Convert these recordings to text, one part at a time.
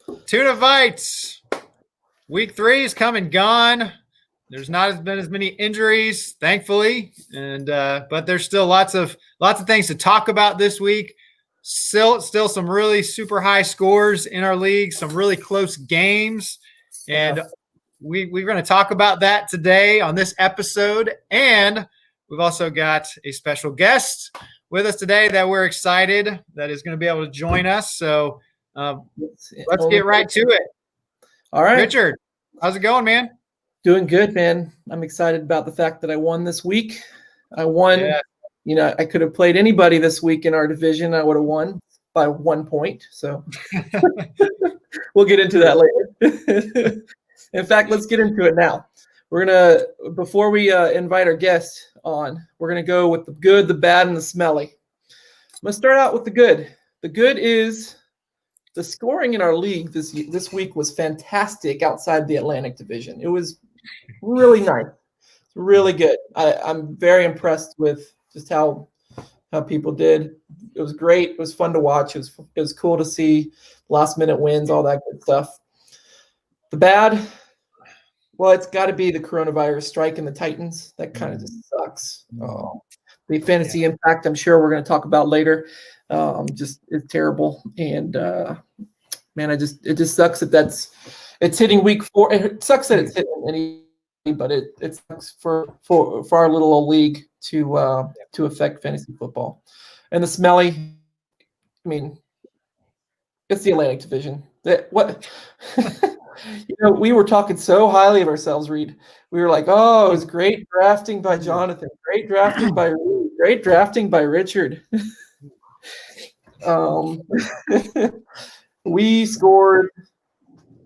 Tunavites, week 3 is come and gone. There's not been as many injuries, thankfully, and but there's still lots of things to talk about this week. Still some really super high scores in our league, some really close games, and we're going to talk about that today on this episode. And we've also got a special guest with us today that we're excited that is going to be able to join us. So let's get right to it. All right. Richard, how's it going, man? Doing good, man. I'm excited about the fact that I won this week. I won. Yeah. You know, I could have played anybody this week in our division. I would have won by 1 point. So we'll get into that later. In fact, let's get into it now. We're going to, before we invite our guest on, we're going to go with the good, the bad, and the smelly. I'm going to start out with the good. The good is the scoring in our league this week was fantastic outside the Atlantic Division. It was really nice. It's really good. I'm very impressed with just how people did. It was great. It was fun to watch. It was cool to see last-minute wins, all that good stuff. The bad, well, it's got to be the coronavirus striking the Titans. That kind of just sucks. The fantasy impact, I'm sure we're going to talk about later. Just it's terrible, and man, it just sucks that it's hitting week 4. It sucks that it's hitting any, but it sucks for our little old league to affect fantasy football. And the smelly, I mean, it's the Atlantic Division. We were talking so highly of ourselves, Reed. We were like, oh, it was great drafting by Jonathan, great drafting by Reed, great drafting by Richard. We scored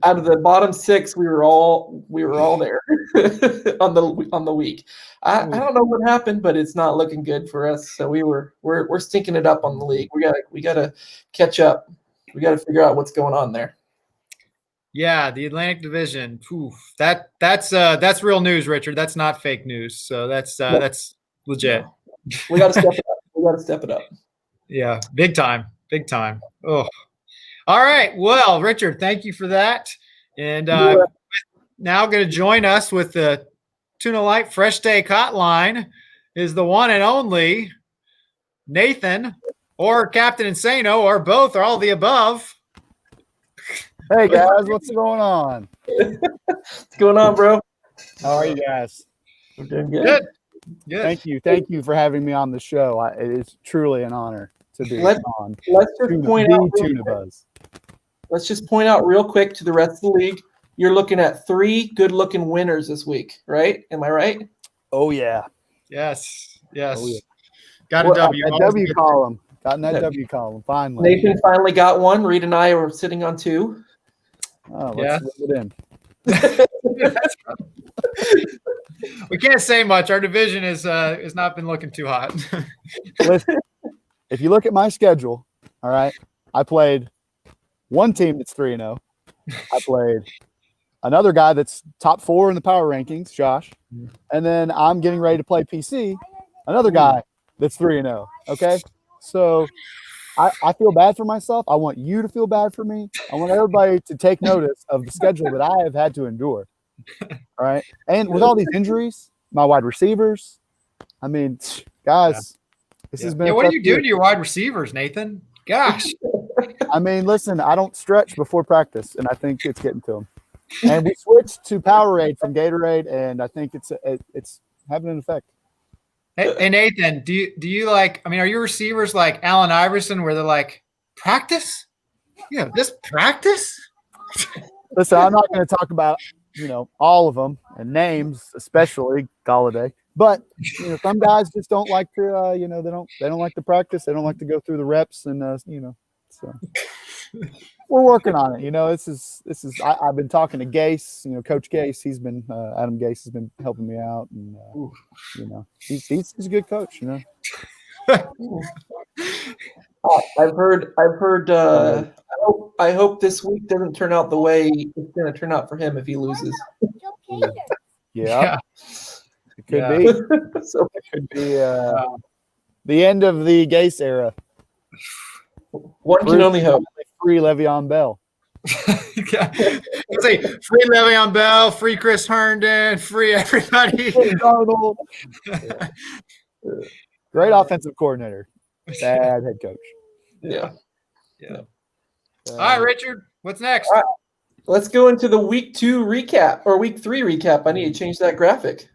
out of the bottom 6. We were all there on the week. I don't know what happened, but it's not looking good for us. So we're stinking it up on the league. We gotta catch up. We gotta figure out what's going on there. Yeah, the Atlantic Division. That's real news, Richard. That's not fake news. So that's legit. Yeah. We gotta step it up. Yeah, big time. Oh, all right. Well, Richard, thank you for that. And now going to join us with the Tuna Light Fresh Steak Hotline is the one and only Nathan, or Captain Insano, or both, or all the above. Hey guys, what's going on? What's going on, bro? How are you guys? We're doing good. Good. Thank you for having me on the show. It is truly an honor to be on. Let's just point out real quick to the rest of the league. You're looking at 3 good-looking winners this week, right? Am I right? Oh yeah. Yes. Oh, yeah. Got a W. A W column. Got in that W column. Finally. Nathan finally got one. Reed and I were sitting on 2. Oh, let's rub it in. We can't say much. Our division has not been looking too hot. Listen, if you look at my schedule, all right, I played one team that's 3-0. I played another guy that's top 4 in the power rankings, Josh, and then I'm getting ready to play PC, another guy that's 3-0. Okay, so I feel bad for myself. I want you to feel bad for me. I want everybody to take notice of the schedule that I have had to endure. All right. And with all these injuries, my wide receivers, I mean, guys, this has been. Yeah, what are you doing to your wide receivers, Nathan? Gosh. I mean, listen, I don't stretch before practice, and I think it's getting to them. And we switched to Powerade from Gatorade, and I think it's having an effect. Hey Nathan, do you like? I mean, are your receivers like Allen Iverson, where they're like practice? Yeah, this practice. Listen, I'm not going to talk about all of them and names, especially Galladay. But some guys just don't like to. They don't like to practice. They don't like to go through the reps, and so we're working on it. This is. I've been talking to Gase. Coach Gase. He's been Adam Gase has been helping me out, and he's a good coach. I've heard. I hope this week doesn't turn out the way it's going to turn out for him if he loses. Yeah. It could be. So it could be the end of the Gase era. One can only hope. Free Le'Veon Bell. Let's say free Le'Veon Bell, free Chris Herndon, free everybody. Darnold. Great offensive coordinator, bad head coach. Yeah. All right, Richard, what's next? All right. Let's go into the week 2 recap or week 3 recap. I need to change that graphic.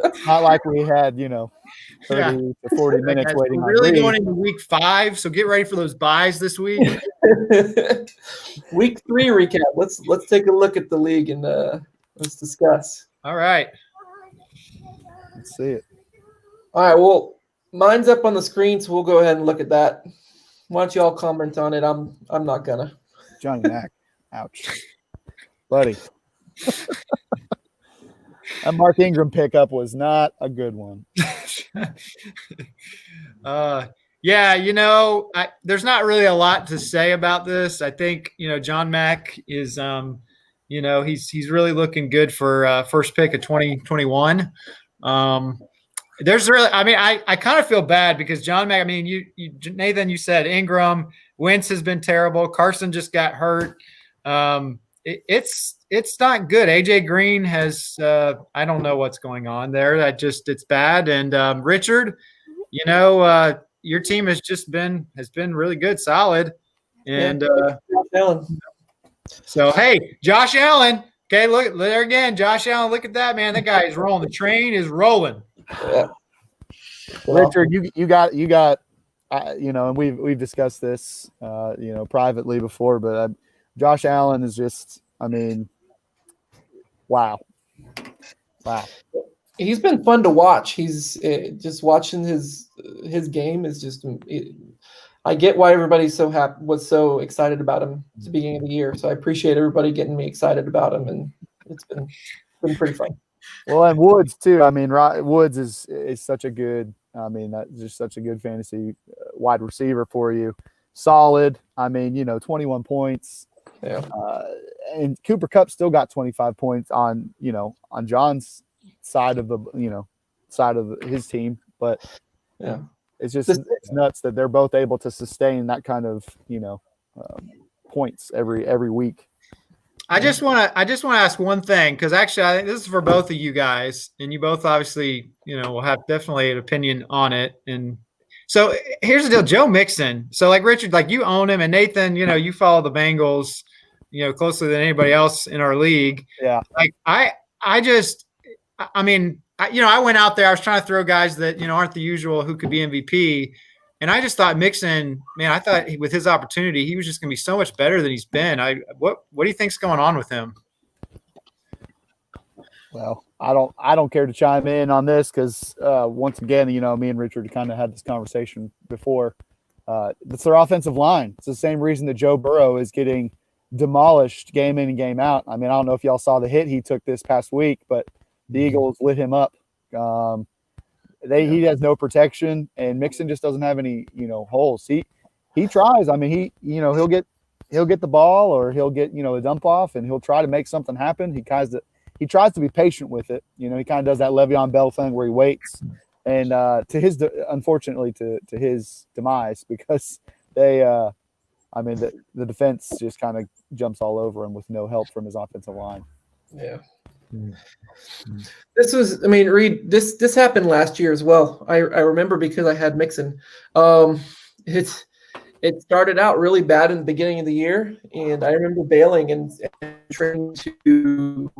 It's not like we had, 30 to 40 minutes waiting. We're really going into week 5, so get ready for those buys this week. Week 3 recap. Let's take a look at the league and let's discuss. All right. Let's see it. All right. Well, mine's up on the screen, so we'll go ahead and look at that. Why don't you all comment on it? I'm not gonna. Johnny Mac. Ouch. Buddy. That Mark Ingram pickup was not a good one. There's not really a lot to say about this. I think, John Mack is, he's really looking good for first pick of 2021. I kind of feel bad because John Mack, Nathan, you said Ingram, Wentz has been terrible. Carson just got hurt. It's not good. AJ Green has, I don't know what's going on there. It's bad. And Richard, your team has been really good, solid. And so, hey, Josh Allen. Okay, look there again. Josh Allen, look at that, man. That guy is rolling. The train is rolling. Yeah. Richard, you got, and we've discussed this, privately before, but Josh Allen is just, wow. He's been fun to watch. He's just watching his game is just. I get why everybody was so excited about him at the beginning of the year. So I appreciate everybody getting me excited about him, and it's been pretty fun. Well, and Woods too. Woods is such a good. That's just such a good fantasy wide receiver for you. Solid. 21 points. Yeah. And Cooper Kupp still got 25 points on John's side of his team, but yeah, it's nuts that they're both able to sustain that kind of points every week. I just want to ask one thing, because actually I think this is for both of you guys, and you both obviously will have definitely an opinion on it. And so here's the deal, Joe Mixon. So like Richard, like you own him, and Nathan, you follow the Bengals, closer than anybody else in our league. Yeah. Like I went out there, I was trying to throw guys that, aren't the usual who could be MVP. And I just thought Mixon, man, I thought with his opportunity, he was just going to be so much better than he's been. What do you think's going on with him? Well, I don't care to chime in on this because once again, me and Richard kind of had this conversation before. It's their offensive line. It's the same reason that Joe Burrow is getting demolished game in and game out. I don't know if y'all saw the hit he took this past week, but the Eagles lit him up. He has no protection, and Mixon just doesn't have any, holes. He tries. He'll get the ball, or he'll get, a dump off, and he'll try to make something happen. He tries to be patient with it. He kind of does that Le'Veon Bell thing where he waits, and unfortunately to his demise, because the defense just kind of jumps all over him with no help from his offensive line. Yeah. This was, Reed, this happened last year as well. I remember because I had Mixon. It started out really bad in the beginning of the year, and I remember bailing and trading to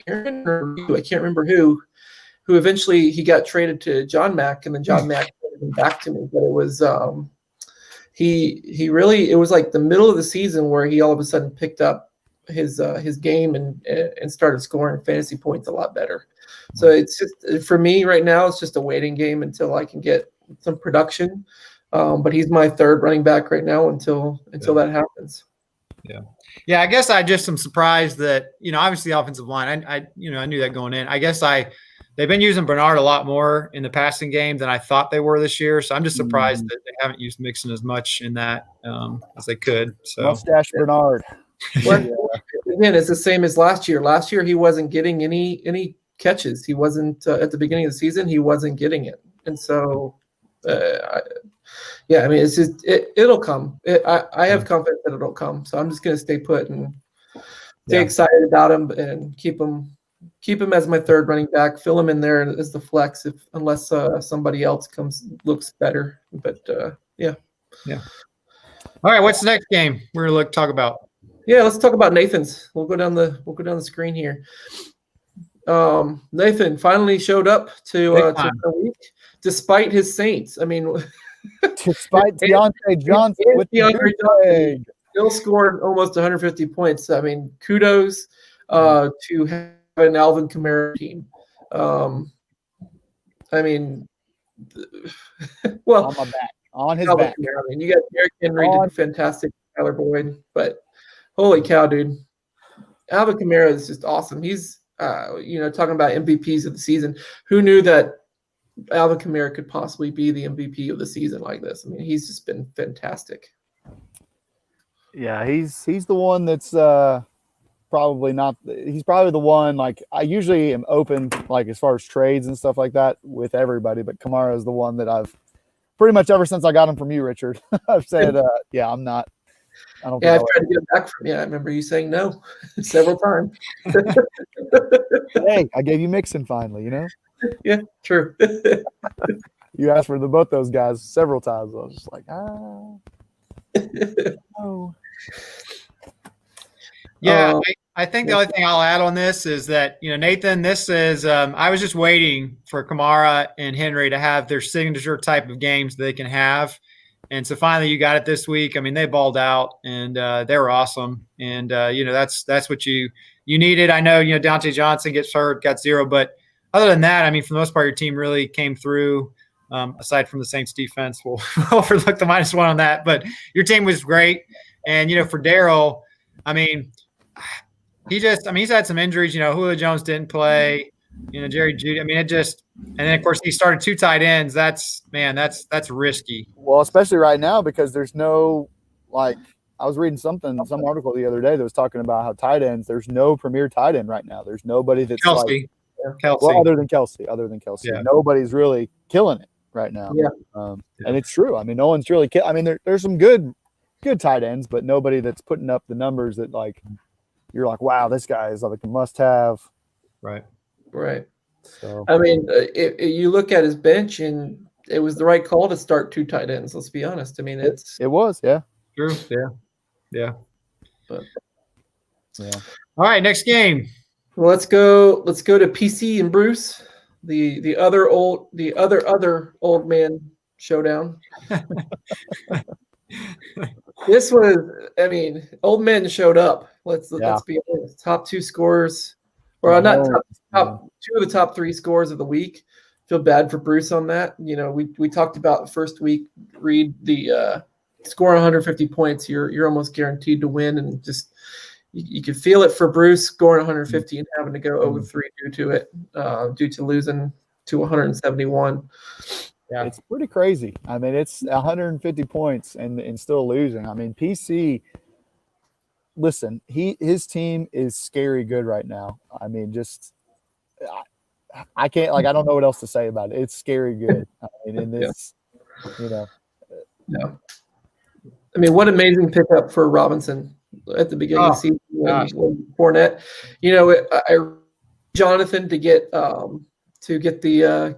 I can't remember who eventually he got traded to John Mack, and then John Mack traded him back to me. But it was he really, it was like the middle of the season where he all of a sudden picked up his game and started scoring fantasy points a lot better. So it's just, for me right now, it's just a waiting game until I can get some production. But he's my third running back right now until that happens. Yeah. I guess I just am surprised that, obviously the offensive line, I knew that going in. I guess they've been using Bernard a lot more in the passing game than I thought they were this year. So I'm just surprised that they haven't used Mixon as much in that as they could. So mustache Bernard. Well, again, it's the same as last year. Last year, he wasn't getting any catches. He wasn't at the beginning of the season. He wasn't getting it, and so Yeah, I mean, it's just it'll come. I have confidence that it'll come. So I'm just gonna stay put and stay excited about him and keep him as my third running back. Fill him in there as the flex unless somebody else looks better. But yeah. All right, what's the next game we're gonna talk about? Yeah, let's talk about Nathan's. We'll go down the screen here. Nathan finally showed up to the week despite his Saints. I mean, despite Deontay Johnson with DeAndre Johnson still scored almost 150 points. I mean, kudos to have an Alvin Kamara team. I mean, well, on his Alvin back. Kamara, I mean, you got Derrick Henry did fantastic, Tyler Boyd, but holy cow, dude, Alvin Kamara is just awesome. He's talking about MVPs of the season. Who knew that Alvin Kamara could possibly be the MVP of the season like this? I mean, he's just been fantastic. Yeah, he's the one that's probably not. He's probably the one. Like, I usually am open, like, as far as trades and stuff like that with everybody, but Kamara is the one that I've pretty much ever since I got him from you, Richard. I've said, I'm not. I don't. Yeah, I've tried to get him back from you. I remember you saying no several times. Hey, I gave you Mixon finally. Yeah, true. You asked for both those guys several times. I was just like, no. Yeah, I think the only thing I'll add on this is that, Nathan, this is I was just waiting for Kamara and Henry to have their signature type of games they can have. And so finally you got it this week. I mean, they balled out and they were awesome. And, that's what you needed. I know, Deontay Johnson gets hurt, got 0. But other than that, I mean, for the most part, your team really came through. Aside from the Saints defense, we'll overlook the -1 on that. But your team was great. And, for Darryl, I mean, he's had some injuries. Julio Jones didn't play. Jerry Jeudy. I mean, and then of course he started 2 tight ends. That's risky. Well, especially right now because there's no, like, I was reading some article the other day that was talking about how tight ends. There's no premier tight end right now. There's nobody that's Kelsey. Well, other than Kelsey, yeah. Nobody's really killing it right now. Yeah. And it's true. I mean, no one's really. I mean, there's some good tight ends, but nobody that's putting up the numbers that, like, you're like, wow, this guy is like a must-have. Right. So I mean, if you look at his bench, and it was the right call to start 2 tight ends. Let's be honest. I mean, it was, yeah. True. Yeah. But yeah. All right, next game. Well, let's go to PC and Bruce, the other old man showdown. This was, I mean, old men showed up. Let's be honest. Top 2 scorers, or not top 2 of the top 3 scores of the week. Feel bad for Bruce on that. We talked about the first week. Read the score 150 points. You're almost guaranteed to win, and just you can feel it for Bruce scoring 150 and having to go over 3 due to losing to 171. Yeah, it's pretty crazy. I mean, it's 150 points and still losing. I mean, PC. Listen, his team is scary good right now. I mean, just I can't, like, I don't know what else to say about it. It's scary good. I mean, in this, Yeah. I mean, what amazing pickup for Robinson at the beginning of the season when Fournette. I Jonathan to get the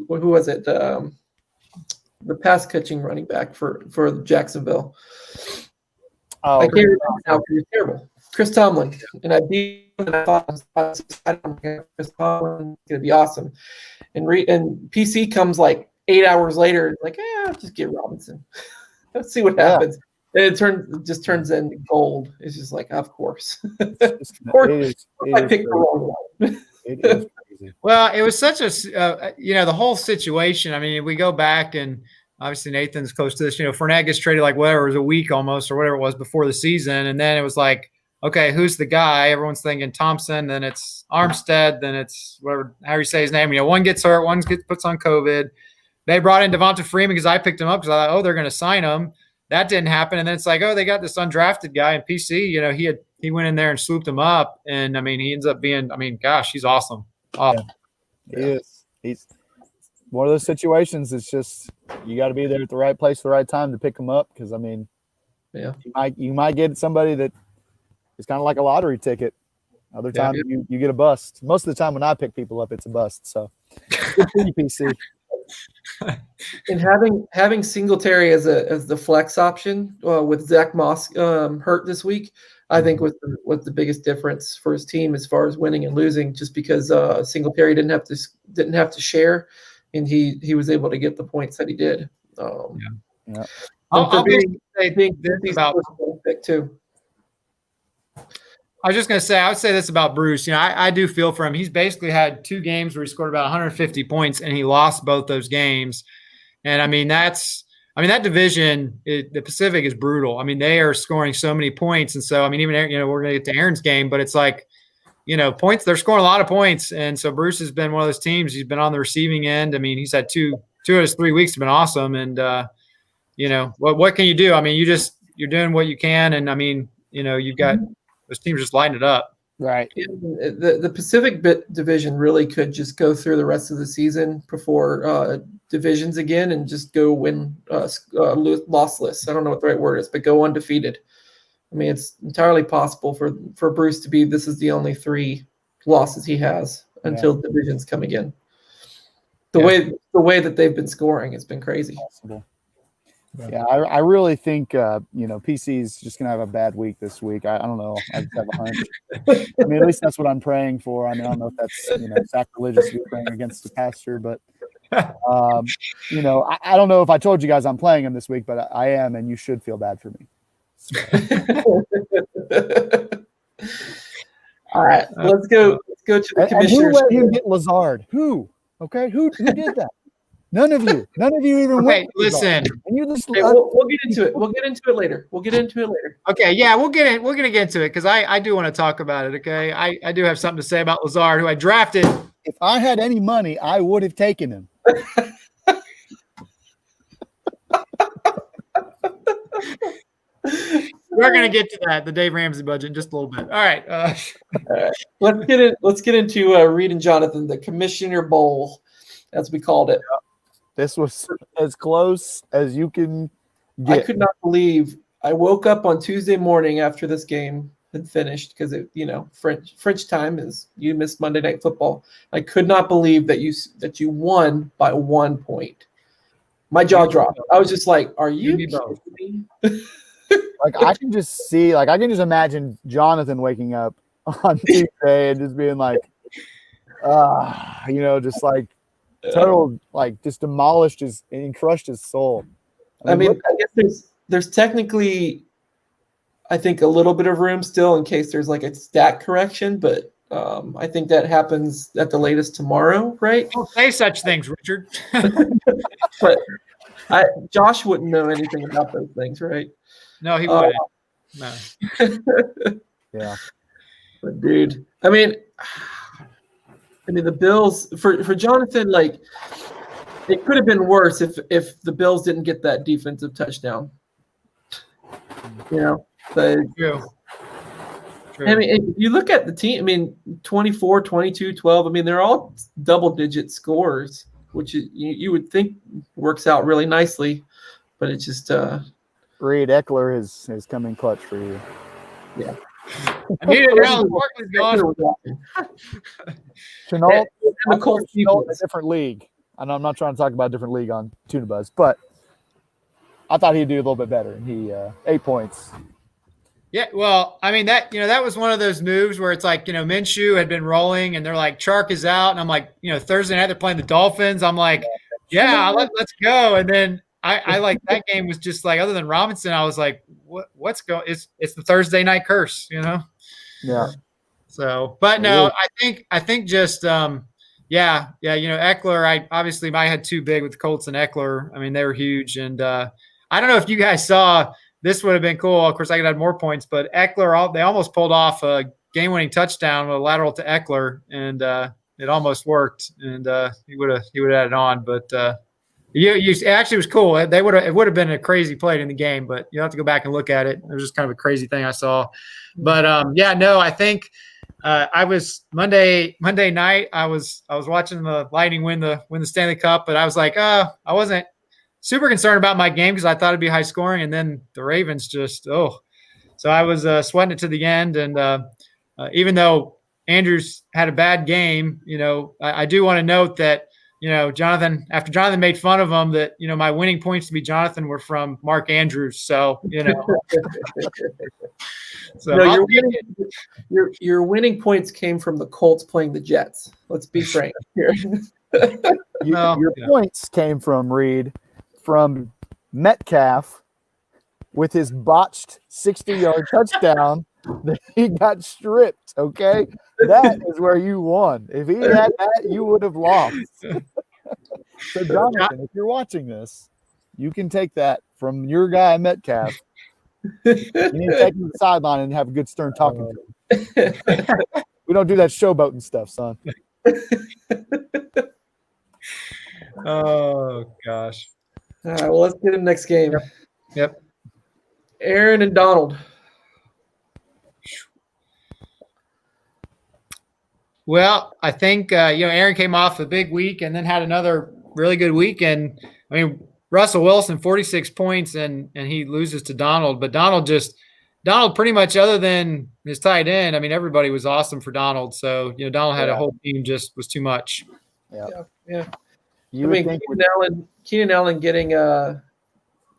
who was it? The pass catching running back for Jacksonville. Oh, I can't remember now because he's terrible. Chris Tomlin. And I beat him, and I thought Chris Tomlin is going to be awesome. And PC comes like 8 hours later and like, just get Robinson. Let's see what happens. And it turns into gold. It's just like, of course. Of course. I picked the wrong one. It is crazy. Well, it was such a, the whole situation. I mean, we go back and obviously Nathan's close to this. Fournette gets traded like whatever, it was a week almost or whatever it was before the season. And then it was like, okay, who's the guy? Everyone's thinking Thompson, then it's Armstead, then it's whatever, how you say his name. One gets hurt, one puts on COVID. They brought in Devonta Freeman because I picked him up because I thought, they're going to sign him. That didn't happen. And then it's like, they got this undrafted guy in PC. He went in there and swooped him up. And, I mean, he ends up being, gosh, he's awesome. He is. one of those situations. It's just you got to be there at the right place, at the right time to pick them up. Because I mean, Yeah, you might get somebody that is kind of like a lottery ticket. Other times you get a bust. Most of the time when I pick people up, it's a bust. So good for you, PC. and having Singletary as the flex option with Zach Moss hurt this week, I think was the biggest difference for his team as far as winning and losing. Just because Singletary didn't have to share, and he was able to get the points that he did. Yeah. I'll being this about pick too. I was just going to say, I would say this about Bruce. You know, I do feel for him. He's basically had 2 games where he scored about 150 points, and he lost both those games. And I mean, that division, the Pacific is brutal. I mean, they are scoring so many points, and so I mean, even we're going to get to Aaron's game, but it's like, points. They're scoring a lot of points, and so Bruce has been one of those teams. He's been on the receiving end. I mean, he's had two of his 3 weeks have been awesome, and what can you do? I mean, you're doing what you can, and I mean, you've got. Those teams just lighten it up. Right. The Pacific division really could just go through the rest of the season before divisions again and just go win lossless. I don't know what the right word is, but go undefeated. I mean, it's entirely possible for Bruce to be this is the only 3 losses he has until divisions come again. The way that they've been scoring has been crazy. Possible. Yeah, I really think PC is just gonna have a bad week this week. I don't know. I just have a hunch. I mean, at least that's what I'm praying for. I mean, I don't know if that's sacrilegious to be praying against the pastor, but I don't know if I told you guys I'm playing him this week, but I am, and you should feel bad for me. So. All right, let's go to the commissioners. And who let him get Lazard? Who? Okay, who did that? None of you even wait. Listen, and you just we'll get into it. We'll get into it later. Okay, yeah, we're gonna get into it because I do want to talk about it. Okay, I do have something to say about Lazard, who I drafted. If I had any money, I would have taken him. We're gonna get to that, the Dave Ramsey budget, in just a little bit. All right. Let's get into Reed and Jonathan, the Commissioner Bowl, as we called it. This was as close as you can get. I could not believe I woke up on Tuesday morning after this game had finished because French time is you missed Monday Night Football. I could not believe that you won by 1 point. My jaw dropped. I was just like, "Are you kidding me?" I can just imagine Jonathan waking up on Tuesday and just being like, just like. Total, just demolished and crushed his soul. I mean, I guess there's technically, I think, a little bit of room still in case there's like a stat correction, but I think that happens at the latest tomorrow, right? Don't say such things, Richard. But Josh wouldn't know anything about those things, right? No, he wouldn't. No. Yeah. But dude, I mean, the Bills for Jonathan, it could have been worse if the Bills didn't get that defensive touchdown. True. I mean, if you look at the team, I mean, 24, 22, 12, I mean, they're all double-digit scores, which you would think works out really nicely, but it's just Reed Eckler has come in clutch for you. Yeah. I need it now. Barkley's gone. Chenault, a different league. I know I'm not trying to talk about a different league on Tuna Buzz, but I thought he'd do a little bit better. And he 8 points. Yeah, well, I mean that was one of those moves where it's like Minshew had been rolling, and they're like Chark is out, and I'm like Thursday night they're playing the Dolphins. I'm like, yeah, let's go, and then I like that game was just like other than Robinson, I was like, what's going? It's the Thursday night curse, Yeah. So, but no, I think just Eckler. I had too big with Colts and Eckler. I mean, they were huge, and I don't know if you guys saw. This would have been cool. Of course, I could have more points, but Eckler, they almost pulled off a game-winning touchdown with a lateral to Eckler, and it almost worked, and he would have added on, but. It actually was cool. It would have been a crazy play in the game, but you have to go back and look at it. It was just kind of a crazy thing I saw. But I think I was Monday night. I was watching the Lightning win the Stanley Cup, but I was like, I wasn't super concerned about my game because I thought it'd be high scoring, and then the Ravens just so I was sweating it to the end. And even though Andrews had a bad game, I do want to note that Jonathan, after Jonathan made fun of him, that my winning points to be Jonathan were from Mark Andrews. So so No, your winning points came from the Colts playing the Jets. Let's be frank here. Your points came from Reed, from Metcalf, with his botched 60-yard touchdown that he got stripped. Okay, that is where you won. If he had that, you would have lost. So Jonathan, if you're watching this, you can take that from your guy Metcalf. You need to take him to the sideline and have a good stern talking to him. We don't do that showboating stuff, son. Oh gosh. All right, well, let's get him next game. Yep. Aaron and Donald. Well, I think Aaron came off a big week and then had another really good week. And I mean, Russell Wilson, 46 points, and he loses to Donald. But Donald pretty much, other than his tight end, I mean, everybody was awesome for Donald. So Donald had a whole team just was too much. Yeah. Keenan Allen getting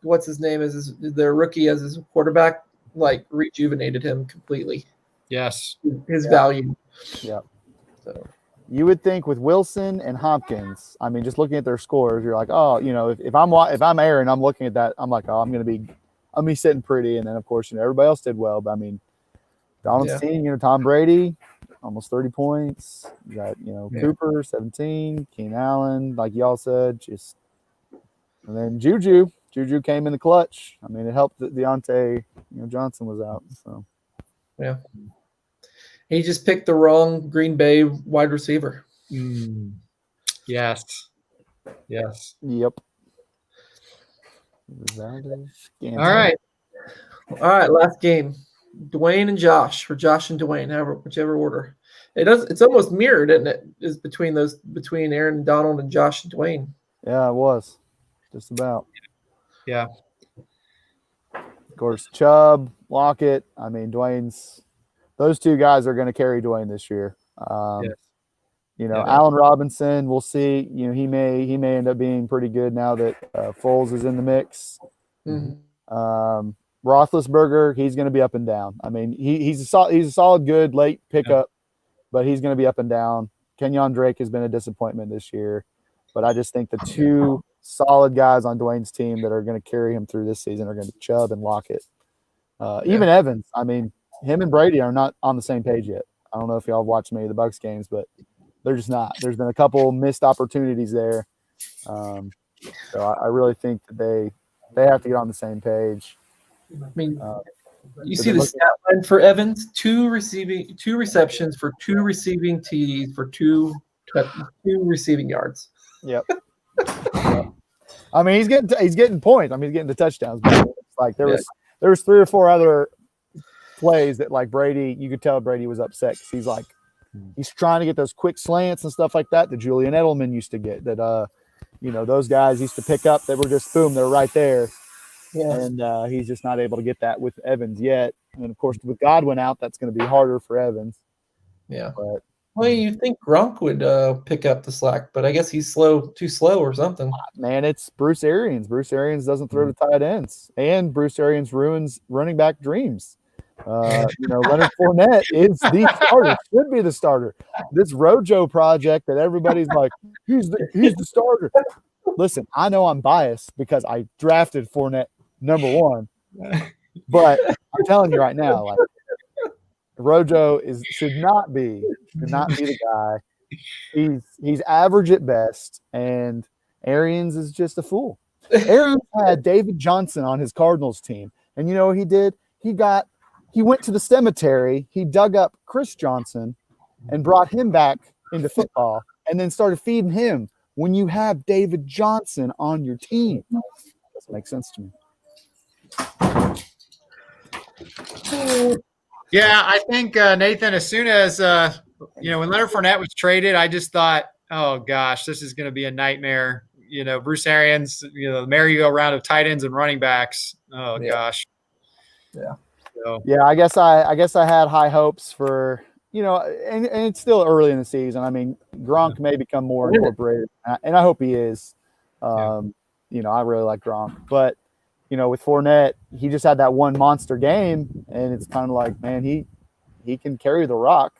what's his name as their rookie as his quarterback, like rejuvenated him completely. Yes, his value. Yeah. So you would think with Wilson and Hopkins, I mean, just looking at their scores, you're like, if I'm Aaron, I'm looking at that, I'm like, I'm gonna be sitting pretty, and then of course everybody else did well, but I mean, Donald's team, Tom Brady, almost 30 points. You got Cooper 17, Keenan Allen, like y'all said, and then Juju came in the clutch. I mean, it helped that Deontay Johnson was out. So yeah. He just picked the wrong Green Bay wide receiver. Yes. Yep. All right. Last game. Dwayne and Josh, or Josh and Dwayne, whichever order. It's almost mirrored, isn't it? Is between Aaron and Donald and Josh and Dwayne. Yeah, it was. Just about. Yeah. Of course, Chubb, Lockett. I mean, those two guys are going to carry Dwayne this year. Allen Robinson, we'll see. He may end up being pretty good now that Foles is in the mix. Mm-hmm. Roethlisberger, he's going to be up and down. I mean, he's a solid, good late pickup, but he's going to be up and down. Kenyon Drake has been a disappointment this year, but I just think the two solid guys on Dwayne's team that are going to carry him through this season are going to be Chubb and Lockett. Even Evans, I mean, him and Brady are not on the same page yet. I don't know if y'all have watched many of the Bucs games, but they're just not. There's been a couple missed opportunities there. So I really think that they have to get on the same page. I mean, you see the stat line for Evans: 2 receptions for 2 receiving TDs for 2 receiving yards. Yep. I mean, he's getting points. I mean, he's getting the touchdowns. But it's like there was 3 or 4 other plays that, like, Brady, you could tell Brady was upset because he's trying to get those quick slants and stuff like that Julian Edelman used to get, that those guys used to pick up that were just boom, they're right there. Yeah. And he's just not able to get that with Evans yet. And of course, with Godwin out, that's going to be harder for Evans. Yeah. But well, you'd think Gronk would pick up the slack, but I guess he's too slow or something. Man, it's Bruce Arians. Bruce Arians doesn't throw to tight ends, and Bruce Arians ruins running back dreams. Leonard Fournette is the starter, should be the starter. This Rojo project that everybody's like, he's the starter. Listen, I know I'm biased because I drafted Fournette number 1, but I'm telling you right now, like, Rojo should not be the guy. He's average at best, and Arians is just a fool. Arians had David Johnson on his Cardinals team, and you know what he did? He went to the cemetery, he dug up Chris Johnson and brought him back into football, and then started feeding him when you have David Johnson on your team. Doesn't make sense to me. Yeah, I think Nathan, as soon as when Leonard Fournette was traded, I just thought, oh gosh, this is going to be a nightmare. Bruce Arians, the merry-go-round of tight ends and running backs. Oh gosh. Yeah. So. Yeah, I guess I had high hopes for and it's still early in the season. I mean, Gronk may become more incorporated, and I hope he is. I really like Gronk, but with Fournette, he just had that one monster game, and it's kind of like, man, he can carry the rock.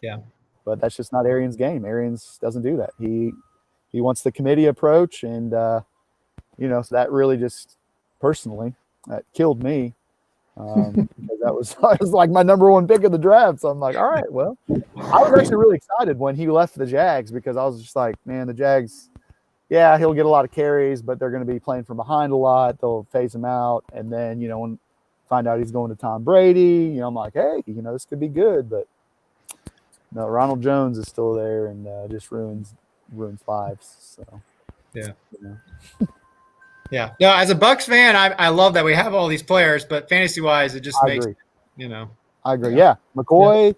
Yeah. But that's just not Arians' game. Arians doesn't do that. He wants the committee approach, and so that really just personally that killed me. Because that was like my number one pick of the draft. So I'm like, all right, well, I was actually really excited when he left the Jags because I was just like, man, the Jags, yeah, he'll get a lot of carries, but they're going to be playing from behind a lot. They'll phase him out. And then, when find out he's going to Tom Brady, I'm like, hey, this could be good. But no, Ronald Jones is still there and just ruins lives. So, yeah. Yeah. No, as a Bucs fan, I love that we have all these players, but fantasy wise, it just makes, I agree. Yeah. McCoy,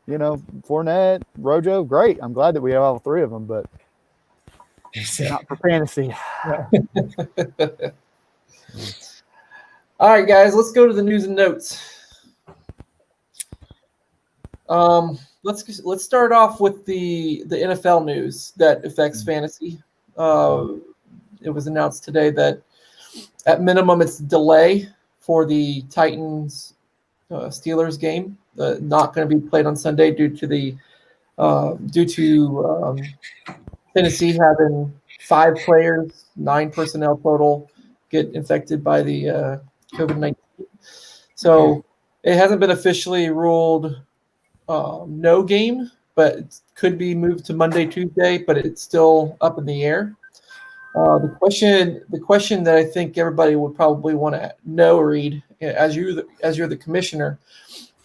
Fournette, Rojo, great. I'm glad that we have all three of them, but not for fantasy. All right, guys, let's go to the news and notes. Let's start off with the NFL news that affects fantasy. It was announced today that at minimum it's a delay for the Titans Steelers game, not going to be played on Sunday due to Tennessee having 5 players, 9 personnel total, get infected by the COVID-19. So it hasn't been officially ruled no game, but it could be moved to Monday, Tuesday, but it's still up in the air. The question that I think everybody would probably want to know, Reed, as you're the commissioner,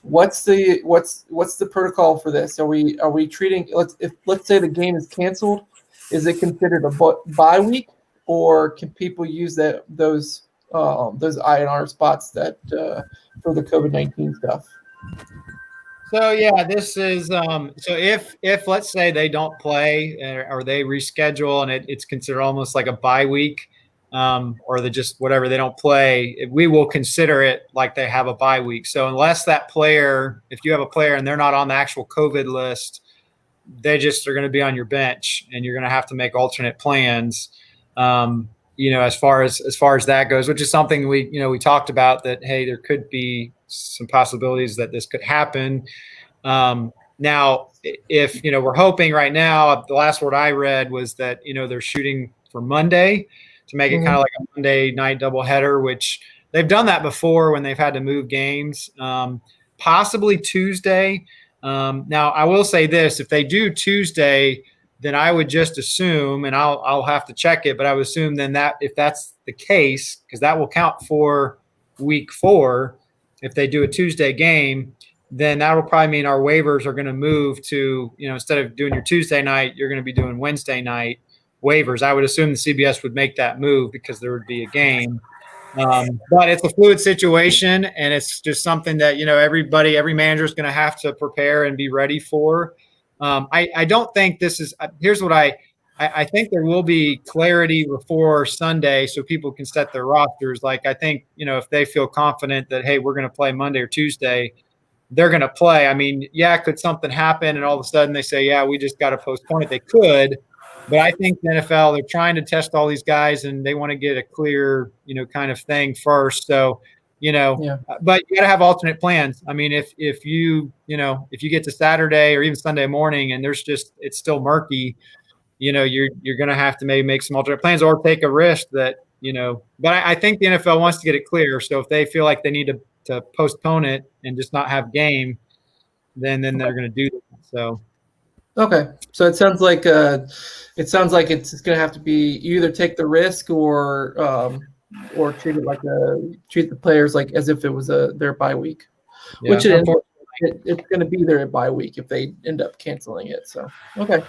what's the protocol for this? Are we treating, let's say the game is canceled, is it considered a bye week, or can people use those INR spots that for the COVID-19 stuff? So yeah, this is so if let's say they don't play or they reschedule and it's considered almost like a bye week, or whatever, they don't play, we will consider it like they have a bye week. So unless that player, if you have a player and they're not on the actual COVID list, they just are going to be on your bench and you're going to have to make alternate plans. As far as that goes, which is something we talked about, that, hey, there could be some possibilities that this could happen. Now, if, we're hoping right now, the last word I read was that, they're shooting for Monday to make it kind of like a Monday night doubleheader, which they've done that before when they've had to move games, possibly Tuesday. Now, I will say this, if they do Tuesday, then I would just assume, and I'll have to check it, but I would assume then that if that's the case, because that will count for week 4, if they do a Tuesday game, then that will probably mean our waivers are going to move to, instead of doing your Tuesday night, you're going to be doing Wednesday night waivers. I would assume the CBS would make that move because there would be a game. But it's a fluid situation, and it's just something that, every manager is going to have to prepare and be ready for. I don't think this is – here's what I think there will be clarity before Sunday so people can set their rosters. Like, I think, if they feel confident that, hey, we're going to play Monday or Tuesday, they're going to play. I mean, yeah, could something happen and all of a sudden they say, yeah, we just got to postpone it? They could. But I think the NFL, they're trying to test all these guys and they want to get a clear, kind of thing first. So, but you got to have alternate plans. I mean, if you get to Saturday or even Sunday morning and it's still murky, you're going to have to maybe make some alternate plans or take a risk that, but I think the NFL wants to get it clear. So if they feel like they need to postpone it and just not have game, then they're going to do that. So. Okay, so it sounds like it's going to have to be, you either take the risk or treat it treat the players like as if it was their bye week, which it's going to be their bye week if they end up canceling it. So okay,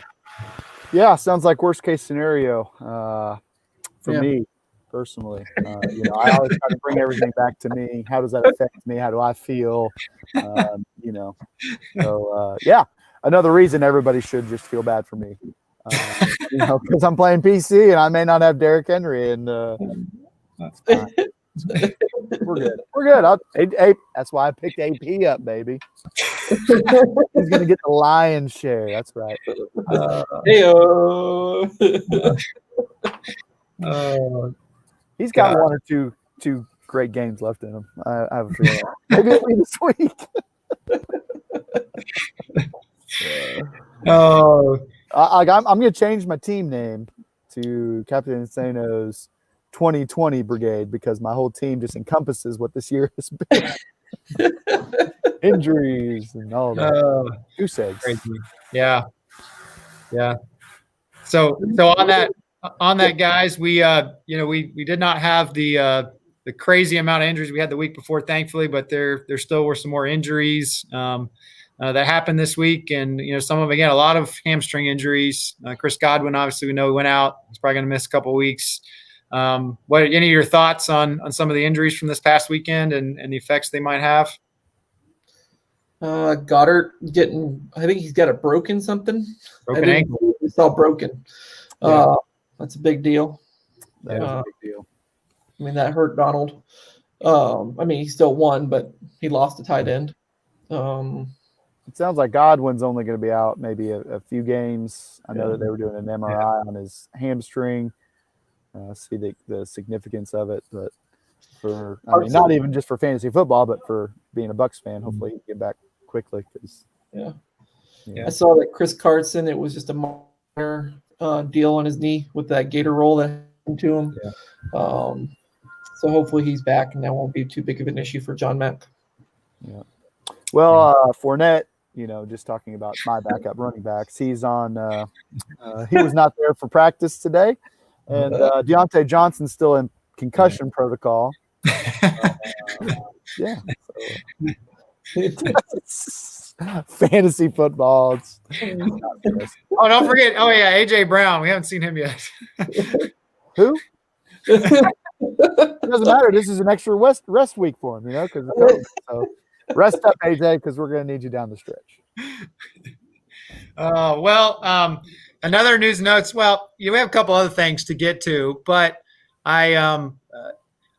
yeah, sounds like worst case scenario for me. personally. I always try to bring everything back to me. How does that affect me? How do I feel? Yeah, another reason everybody should just feel bad for me. Because I'm playing PC and I may not have Derrick Henry, and it's fine. We're good. We're good. That's why I picked AP up, baby. He's gonna get the lion's share. That's right. He's got one or two great games left in him. I have a feeling. Maybe it'll be this week. I'm going to change my team name to Captain Insano's 2020 Brigade because my whole team just encompasses what this year has been. Injuries and all that. Goose eggs. Crazy. Yeah. So on that, guys, we did not have the crazy amount of injuries we had the week before, thankfully, but there still were some more injuries that happened this week, and some of them, again, a lot of hamstring injuries. Chris Godwin, obviously, we know he went out. He's probably going to miss a couple of weeks. What any of your thoughts on some of the injuries from this past weekend and the effects they might have? Goddard I think he's got a broken something. Broken ankle. It's all broken. Yeah. That's a big deal. That is a big deal. I mean, that hurt Donald. He still won, but he lost a tight end. It sounds like Godwin's only going to be out maybe a few games. I know that they were doing an MRI on his hamstring. See the significance of it, but not even just for fantasy football, but for being a Bucs fan, hopefully he can get back quickly. I saw that Chris Carson, it was just a minor deal on his knee with that gator roll that happened to him. Yeah. So hopefully he's back and that won't be too big of an issue for John Mack. Yeah. Well, Fournette, just talking about my backup running backs, he's on. He was not there for practice today, and Deontay Johnson's still in concussion protocol. Yeah. Fantasy football. Don't forget. Oh yeah, AJ Brown. We haven't seen him yet. Who? It doesn't matter. This is an extra rest week for him, because of COVID. So rest up, AJ, because we're going to need you down the stretch. Another news notes. Well, we have a couple other things to get to, but I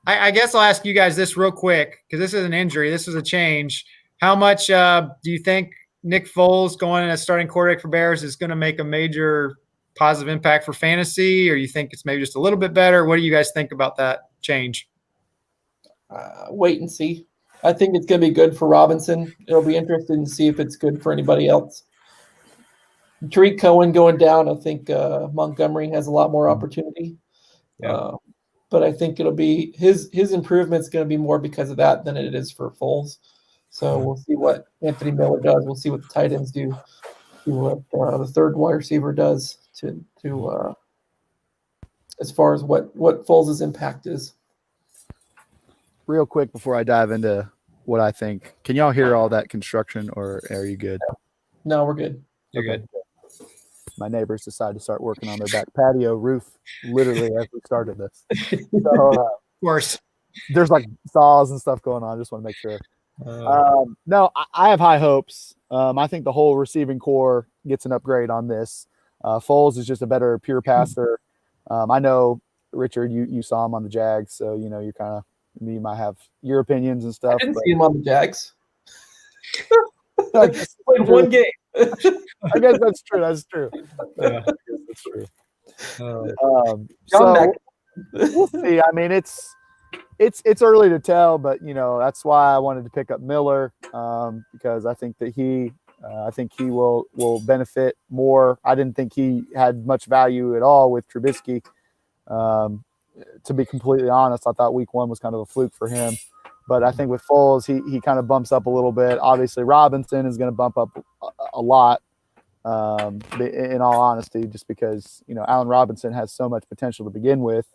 guess I'll ask you guys this real quick because this is an injury. This is a change. How much do you think Nick Foles going in as starting quarterback for Bears is going to make a major positive impact for fantasy, or you think it's maybe just a little bit better? What do you guys think about that change? Wait and see. I think it's going to be good for Robinson. It'll be interesting to see if it's good for anybody else. Tariq Cohen going down, I think Montgomery has a lot more opportunity. Yeah. But I think it'll be his improvement's going to be more because of that than it is for Foles. So we'll see what Anthony Miller does. We'll see what the tight ends do. See what the third wide receiver does to as far as what Foles' impact is. Real quick before I dive into what I think, can y'all hear all that construction, or are you good? No, we're good. You're good. My neighbors decided to start working on their back patio roof literally as we started this. So, of course. There's like saws and stuff going on. I just want to make sure. No, I have high hopes. I think the whole receiving core gets an upgrade on this. Foles is just a better pure passer. I know, Richard, you saw him on the Jags, so you might have your opinions and stuff. I didn't see him on the Jags. Played one game. I guess that's true. That's true. Yeah, I guess that's true. So we'll see. I mean, it's early to tell, but that's why I wanted to pick up Miller because I think that he will benefit more. I didn't think he had much value at all with Trubisky. To be completely honest, I thought week 1 was kind of a fluke for him. But I think with Foles, he kind of bumps up a little bit. Obviously, Robinson is going to bump up a lot, in all honesty, just because, Allen Robinson has so much potential to begin with.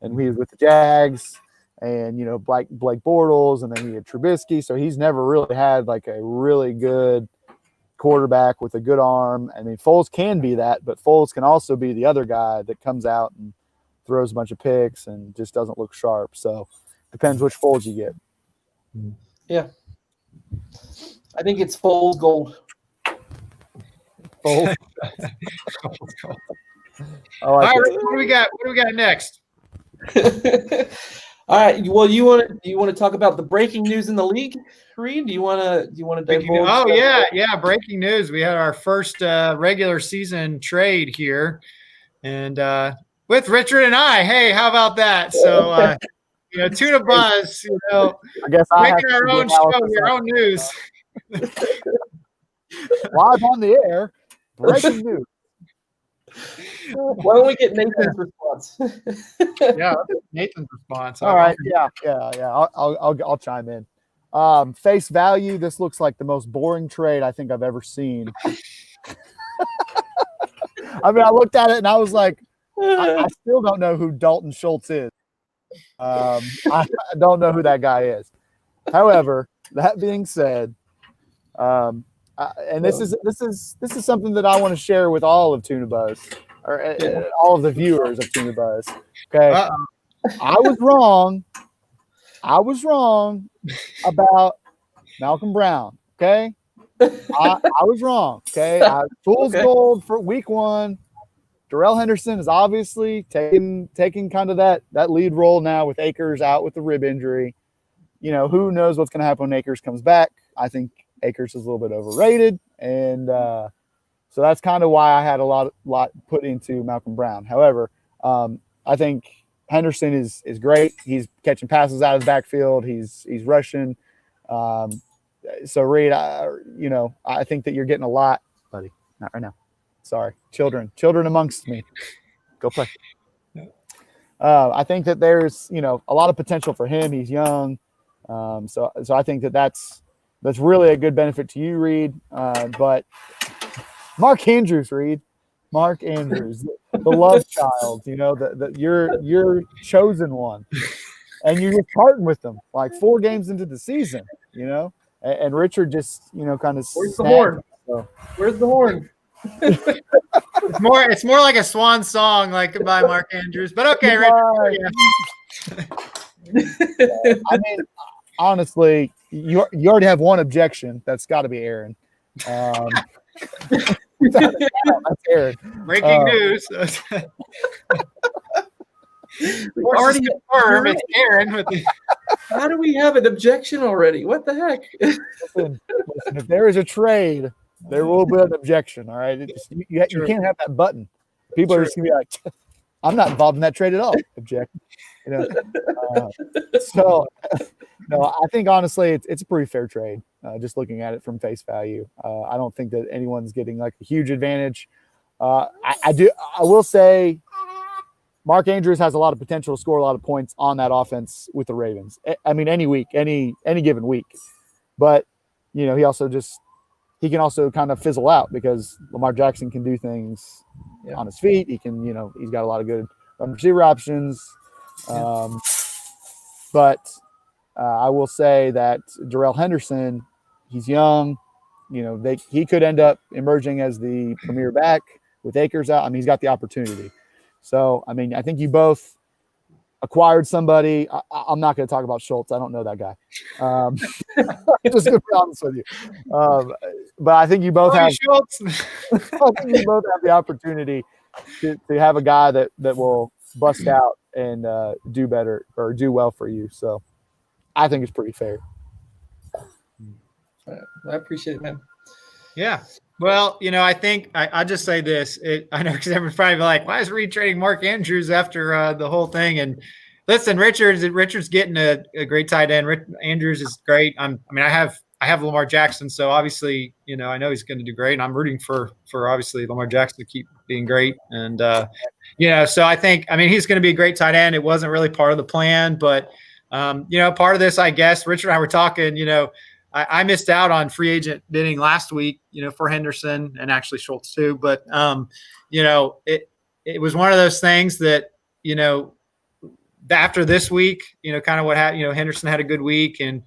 And he was with the Jags and, Blake Bortles, and then he had Trubisky. So he's never really had like a really good quarterback with a good arm. I mean, Foles can be that, but Foles can also be the other guy that comes out and throws a bunch of picks and just doesn't look sharp. So depends which Foles you get. Yeah. I think it's Foles gold. Foles. All right, what do we got? What do we got next? All right. Well, do you want to talk about the breaking news in the league, Reed? Do you want to divulge? Oh yeah. Breaking news. We had our first regular season trade here, and with Richard and I. Hey, how about that? So Tuna Buzz. I guess making our own show, your own news. Live on the air, breaking news. Why don't we get Nathan's response? Yeah, Nathan's response. All right, yeah. I'll chime in. Face value, this looks like the most boring trade I think I've ever seen. I mean, I looked at it and I was like, I still don't know who Dalton Schultz is. I don't know who that guy is. However, that being said, and this is something that I want to share with all of Tuna Buzz, or all of the viewers of Tuna Buzz. Okay, I was wrong about Malcolm Brown. Okay, I was wrong. Okay, fool's gold for week 1. Darrell Henderson is obviously taking kind of that lead role now with Akers out with the rib injury. Who knows what's going to happen when Akers comes back? I think Akers is a little bit overrated, and so that's kind of why I had a lot put into Malcolm Brown. However, I think Henderson is great. He's catching passes out of the backfield. He's rushing. So Reed, I think that you're getting a lot, buddy. Not right now. Sorry, children amongst me. Go play. I think that there's a lot of potential for him. He's young, so I think that's really a good benefit to you, Reed. But Mark Andrews, Reed, the love child. You're chosen one, and you're just parting with them like 4 games into the season. And Richard just kind of. Where's the horn? Where's the horn? It's more like a swan song, like goodbye, Mark Andrews. But okay, Richard. Yeah. I mean, honestly, you already have one objection. That's got to be Aaron. That's Aaron. Breaking news. We already confirmed it's Aaron. How do we have an objection already? What the heck? Listen, if there is a trade, there will be an objection. All right, you can't have that button. People are just gonna be like, "I'm not involved in that trade at all." Object. So, no, I think honestly, it's a pretty fair trade. Just looking at it from face value, I don't think that anyone's getting like a huge advantage. I will say, Mark Andrews has a lot of potential to score a lot of points on that offense with the Ravens. I mean, any week, any given week, but he can also kind of fizzle out because Lamar Jackson can do things on his feet. He can, he's got a lot of good receiver options. But I will say that Darrell Henderson, he's young. He could end up emerging as the premier back with Akers out. I mean, he's got the opportunity. So, I mean, I think you both acquired somebody. I'm not going to talk about Schultz. I don't know that guy. Just to be honest with you. But I think you both have the opportunity to have a guy that will bust out and do better or do well for you. So I think it's pretty fair. I appreciate it, man. Yeah. Well, I think I'll just say this. I know because everyone's probably like, why is Reed trading Mark Andrews after the whole thing? And listen, Richard's getting a great tight end. Andrews is great. I have Lamar Jackson, so obviously, I know he's going to do great. And I'm rooting for obviously Lamar Jackson to keep being great. And so I think he's going to be a great tight end. It wasn't really part of the plan, but part of this, I guess, Richard and I were talking. I missed out on free agent bidding last week, for Henderson and actually Schultz too. But, it was one of those things that, after this week, kind of what happened, Henderson had a good week and,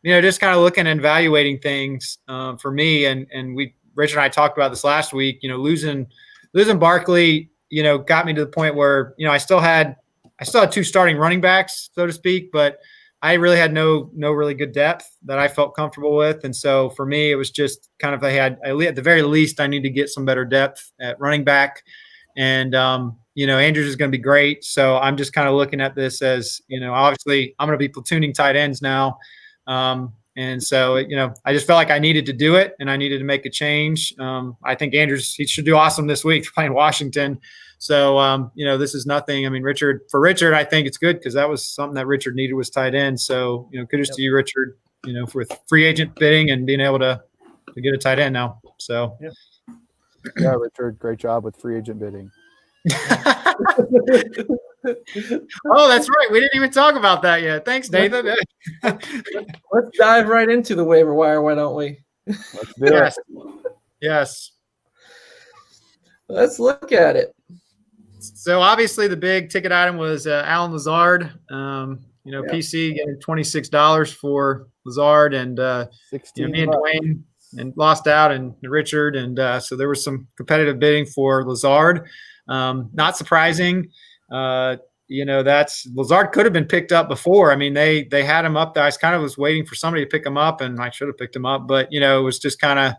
just kind of looking and evaluating things for me. And Richard and I talked about this last week, losing Barkley, got me to the point where, I still had 2 starting running backs, so to speak, but I really had no really good depth that I felt comfortable with. And so for me, it was just kind of, at the very least, I need to get some better depth at running back. And, Andrews is going to be great. So I'm just kind of looking at this as, obviously I'm going to be platooning tight ends now. And so, I just felt like I needed to do it and I needed to make a change. I think Andrews, he should do awesome this week for playing Washington. So, this is nothing. I mean, Richard, I think it's good because that was something that Richard needed was tight end. So, kudos to you, Richard, for free agent bidding and being able to get a tight end now. So, yeah, Richard, great job with free agent bidding. Oh, that's right. We didn't even talk about that yet. Thanks, Nathan. Let's dive right into the waiver wire, why don't we? Let's do it. Yes. Let's look at it. So obviously the big ticket item was Alan Lazard. PC getting $26 for Lazard, and me and Dwayne and lost out, and Richard, and so there was some competitive bidding for Lazard. Not surprising. That's Lazard could have been picked up before. I mean, they had him up there. I kind of was waiting for somebody to pick him up, and I should have picked him up, but it was just kind of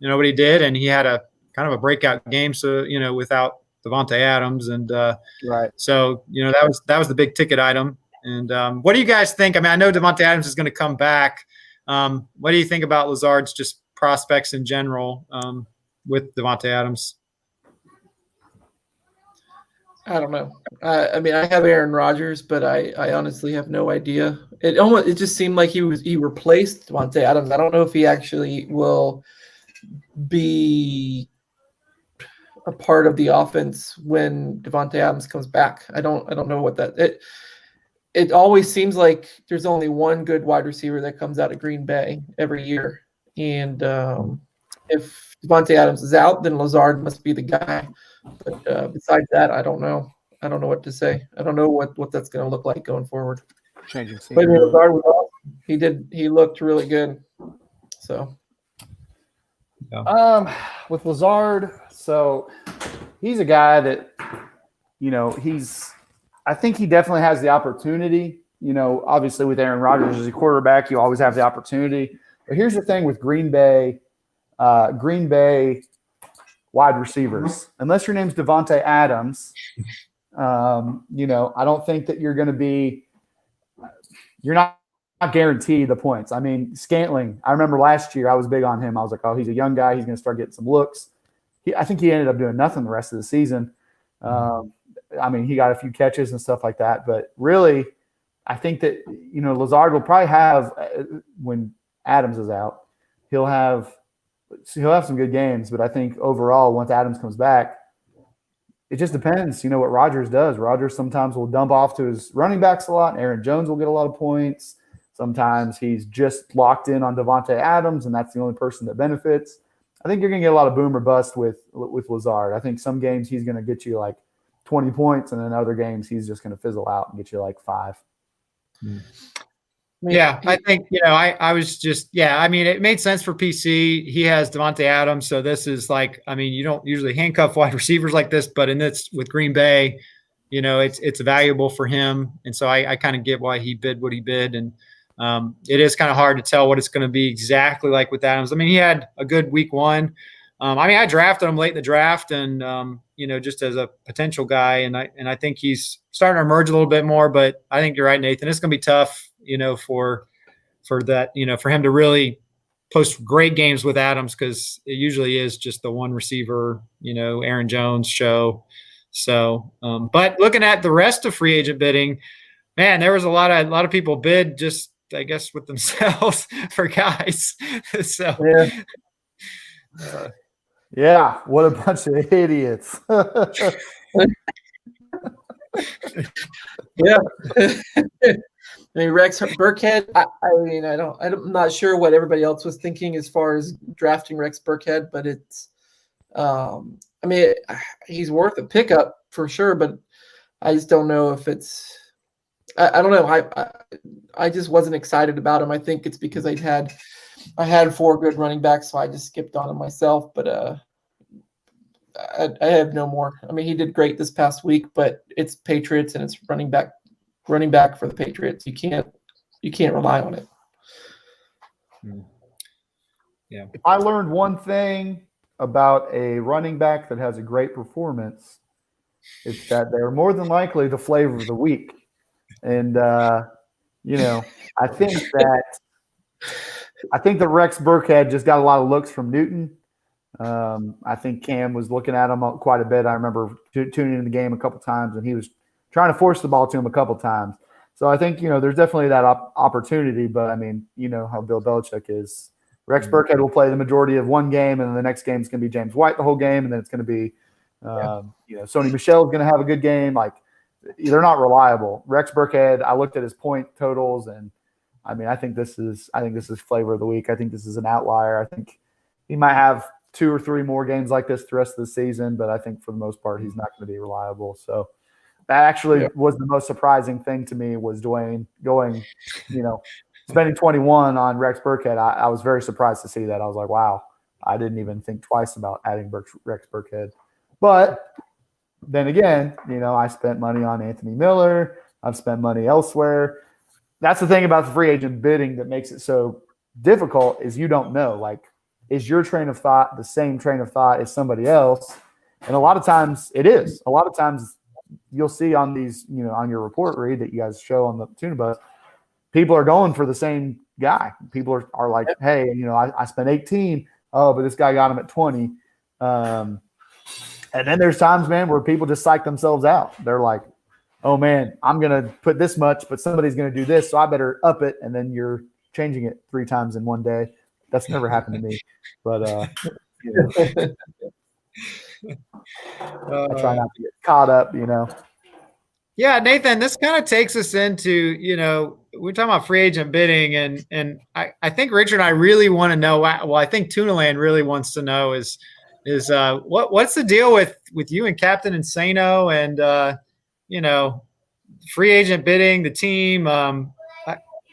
nobody did, and he had a kind of a breakout game. So without Davante Adams, and right. So that was the big ticket item. And what do you guys think? I mean, I know Davante Adams is going to come back. What do you think about Lazard's just prospects in general with Davante Adams? I don't know. I mean, I have Aaron Rodgers, but I honestly have no idea. It just seemed like he replaced Davante Adams. I don't know if he actually will be a part of the offense when Davante Adams comes back. I don't know what that it always seems like there's only one good wide receiver that comes out of Green Bay every year. And if Davante Adams is out, then Lazard must be the guy. But besides that, I don't know. I don't know what to say. I don't know what that's going to look like going forward. Changing scene. But Lazard was awesome. He looked really good. So with Lazard, so he's a guy that, I think he definitely has the opportunity. Obviously with Aaron Rodgers as a quarterback, you always have the opportunity. But here's the thing with Green Bay wide receivers. Unless your name's Davante Adams, I don't think that you're not guaranteed the points. I mean, Scantling, I remember last year I was big on him. I was like, oh, he's a young guy. He's going to start getting some looks. I think he ended up doing nothing the rest of the season. I mean, he got a few catches and stuff like that. But really, I think that, Lazard will probably have, when Adams is out, he'll have some good games. But I think overall, once Adams comes back, it just depends, what Rodgers does. Rodgers sometimes will dump off to his running backs a lot, and Aaron Jones will get a lot of points. Sometimes he's just locked in on Davante Adams, and that's the only person that benefits. I think you're going to get a lot of boom or bust with Lazard. I think some games he's going to get you like 20 points, and then other games he's just going to fizzle out and get you like 5. Yeah, I think, I was just, I mean, it made sense for PC. He has Davante Adams. So this is like, I mean, you don't usually handcuff wide receivers like this, but in this with Green Bay, it's valuable for him. And so I kind of get why he bid what he bid. And it is kind of hard to tell what it's going to be exactly like with Adams. I mean, he had a good week 1. I drafted him late in the draft and, just as a potential guy. And I think he's starting to emerge a little bit more, but I think you're right, Nathan. It's going to be tough, for that, for him to really post great games with Adams, because it usually is just the one receiver, Aaron Jones show. So, but looking at the rest of free agent bidding, man, there was a lot of people bid just, I guess, with themselves for guys. So, yeah, what a bunch of idiots. Yeah. I mean, Rex Burkhead, I'm not sure what everybody else was thinking as far as drafting Rex Burkhead, but it's, he's worth a pickup for sure, but I just don't know if it's, I don't know. I just wasn't excited about him. I think it's because I had 4 good running backs, so I just skipped on him myself. But I have no more. I mean, he did great this past week, but it's Patriots and it's running back for the Patriots. You can't rely on it. Yeah. If I learned one thing about a running back that has a great performance, it's that they're more than likely the flavor of the week. And I think that Rex Burkhead just got a lot of looks from Newton. I think Cam was looking at him quite a bit. I remember tuning in the game a couple times, and he was trying to force the ball to him a couple times. So I think, there's definitely that opportunity. But, I mean, you know how Bill Belichick is. Rex Burkhead will play the majority of one game, and then the next game is going to be James White the whole game, and then it's going to be, Sony Michel is going to have a good game. Like, they're not reliable. Rex Burkhead, I looked at his point totals, and I mean, I think this is flavor of the week. I think this is an outlier. I think he might have 2 or 3 more games like this the rest of the season, but I think for the most part, he's not going to be reliable. So that actually was the most surprising thing to me, was Dwayne going, spending 21 on Rex Burkhead. I was very surprised to see that. I was like, wow, I didn't even think twice about adding Rex Burkhead. But then again, I spent money on Anthony Miller. I've spent money elsewhere. That's the thing about the free agent bidding that makes it so difficult, is you don't know. Like, is your train of thought the same train of thought as somebody else? And a lot of times it is. A lot of times you'll see on these, on your report read that you guys show on the Tuna Bus, people are going for the same guy. People are like, hey, I spent 18. Oh, but this guy got him at 20. And then there's times, man, where people just psych themselves out. They're like, oh, man, I'm going to put this much, but somebody's going to do this, so I better up it. And then you're changing it 3 times in one day. That's never happened to me. But, I try not to get caught up, Yeah, Nathan, this kind of takes us into, we're talking about free agent bidding, and I think Richard and I really want to know. Well, I think Tuna Land really wants to know is what's the deal with you and Captain Insano and free agent bidding, the team.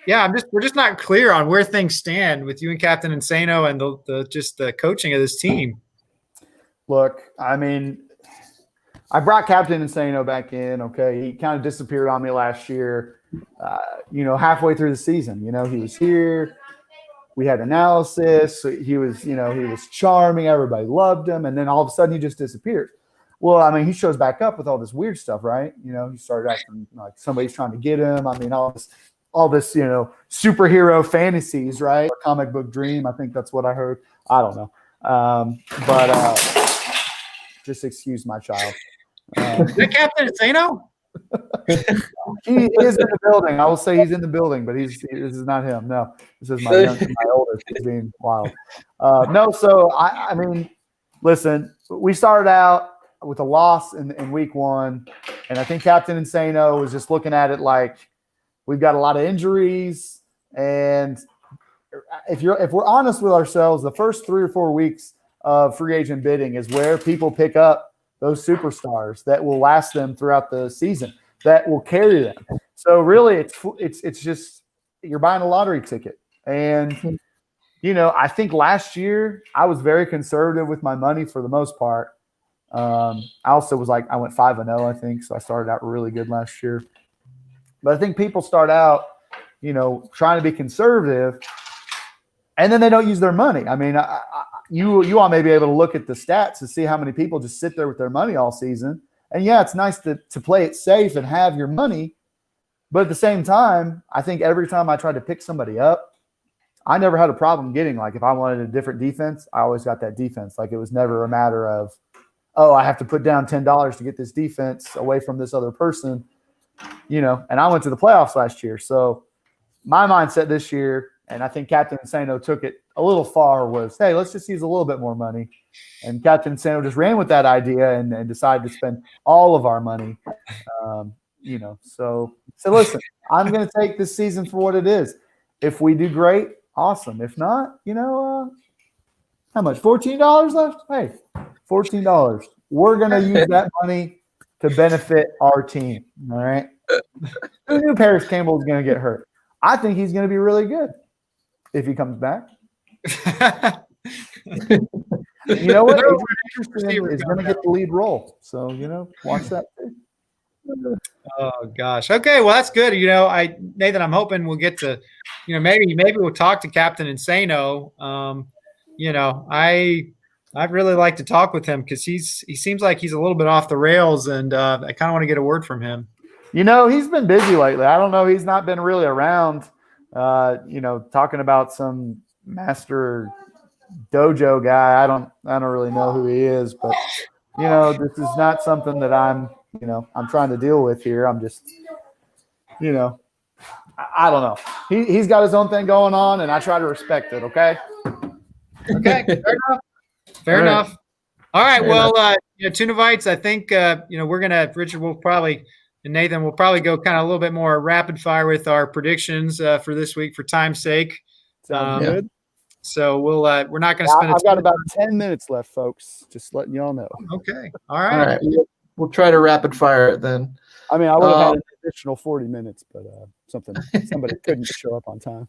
We're just not clear on where things stand with you and Captain Insano and the coaching of this team. Look, I mean, I brought Captain Insano back in. Okay, he kind of disappeared on me last year. Halfway through the season, he was here. We had analysis. He was charming. Everybody loved him, and then all of a sudden he just disappeared. Well, I mean, he shows back up with all this weird stuff, right? He started acting like somebody's trying to get him. I mean, all this, superhero fantasies, right? A comic book dream. I think that's what I heard. I don't know. But just excuse my child. Is that Captain Insano? He is in the building. I will say he's in the building, but this is not him. No, this is my oldest. He's being wild. No, so I mean, listen, we started out with a loss in week 1, and I think Captain Insano was just looking at it like, we've got a lot of injuries, and if we're honest with ourselves, the first 3 or 4 weeks of free agent bidding is where people pick up those superstars that will last them throughout the season, that will carry them. So really, it's just, you're buying a lottery ticket. And I think last year I was very conservative with my money for the most part. I also was I went 5-0, I think, so I started out really good last year. But I think people start out, trying to be conservative, and then they don't use their money. I mean, you all may be able to look at the stats to see how many people just sit there with their money all season. And yeah, it's nice to play it safe and have your money. But at the same time, I think every time I tried to pick somebody up, I never had a problem getting, if I wanted a different defense, I always got that defense. It was never a matter of, oh, I have to put down $10 to get this defense away from this other person, and I went to the playoffs last year. So my mindset this year, and I think Captain Insano took it a little far, was, hey, let's just use a little bit more money. And Captain Insano just ran with that idea and decided to spend all of our money. So listen, I'm going to take this season for what it is. If we do great, awesome. If not, how much? $14 left? Hey, $14. We're going to use that money to benefit our team. All right. Who knew Paris Campbell was going to get hurt? I think he's going to be really good if he comes back. You know what? receiver is going to get the lead role. So, watch that too. Oh gosh. Okay. Well, that's good. Nathan, I'm hoping we'll get to, maybe we'll talk to Captain Insano. I'd really like to talk with him because he seems like he's a little bit off the rails, and I kind of want to get a word from him. He's been busy lately. I don't know. He's not been really around, talking about some master dojo guy. I don't really know who he is, but this is not something that I'm trying to deal with here. I'm just, I don't know. He's got his own thing going on, and I try to respect it. Okay. Okay. Fair enough. All right. Well, Tunavites, I think, Richard will probably, and Nathan will probably go kind of a little bit more rapid fire with our predictions for this week for time's sake. Sounds good. So we're not going to spend. I've got about 10 minutes left, folks. Just letting y'all know. Okay. All right. We'll try to rapid fire it then. I mean, I would have had an additional 40 minutes, but somebody couldn't show up on time.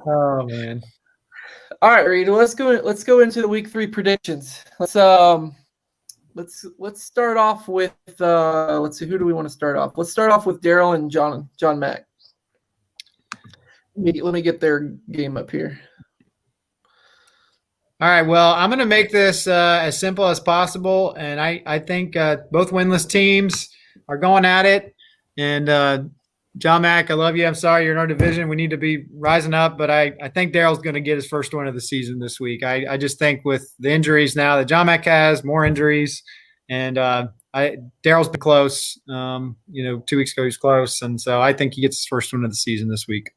Oh man. All right, Reed. Let's go into the week 3 predictions. Let's start off with let's see, who do we want to start off? Let's start off with Daryl and John Mack. Let me get their game up here. All right. Well, I'm going to make this as simple as possible, and I think both winless teams are going at it. And John Mack, I love you. I'm sorry you're in our division. We need to be rising up, but I think Daryl's going to get his first win of the season this week. I just think with the injuries now that John Mack has, more injuries, and Daryl's been close. 2 weeks ago he was close, and so I think he gets his first win of the season this week.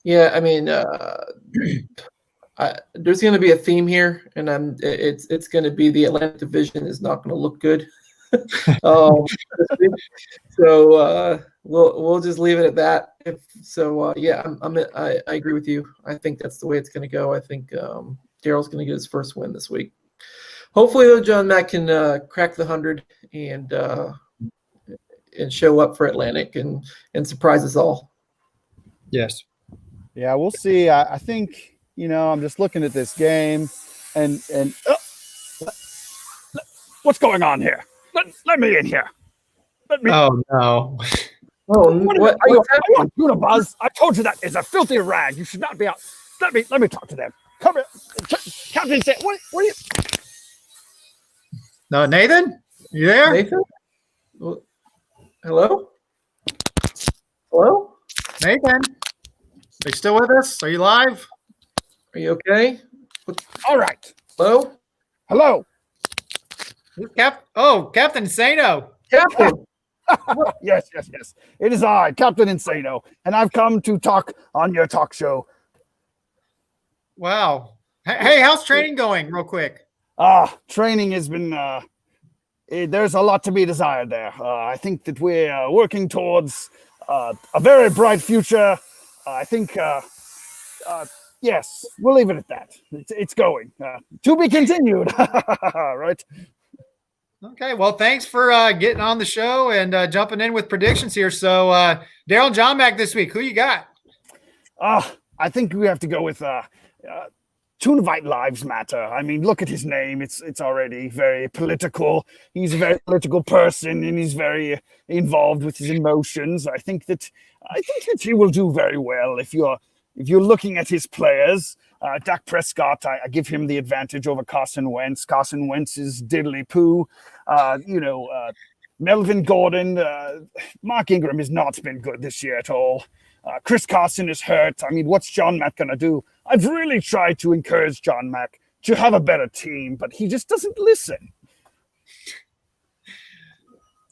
Yeah, I mean, there's going to be a theme here, and it's going to be the Atlantic Division is not going to look good. So we'll just leave it at that. I agree with you. I think that's the way it's going to go. I think Daryl's going to get his first win this week. Hopefully, though, John Mack can crack the 100 and show up for Atlantic and surprise us all. Yes. Yeah, we'll see. I think, I'm just looking at this game and what's going on here? Let me in here. Oh, no. What are you on, Tuna Buzz? I told you that is a filthy rag. You should not be out. Let me talk to them. Come here. Captain said, what are you? No, Nathan? You there? Nathan? Hello? Hello? Nathan? Are you still with us? Are you live? Are you okay? All right. Hello? Captain Insano. Captain. Yes. It is I, Captain Insano, and I've come to talk on your talk show. Wow. Hey, how's training going real quick? Training has been, there's a lot to be desired there. I think that we're working towards a very bright future. I think, yes, we'll leave it at that. It's going. To be continued, right? Okay, well, thanks for getting on the show and jumping in with predictions here. So, Daryl and John Mack this week, who you got? I think we have to go with Tunavite Lives Matter. I mean, look at his name. It's already very political. He's a very political person, and he's very involved with his emotions. I think that he will do very well if you're looking at his players. Dak Prescott, I give him the advantage over Carson Wentz. Carson Wentz is diddly poo. Melvin Gordon, Mark Ingram has not been good this year at all. Chris Carson is hurt. I mean, what's John Mack going to do? I've really tried to encourage John Mack to have a better team, but he just doesn't listen.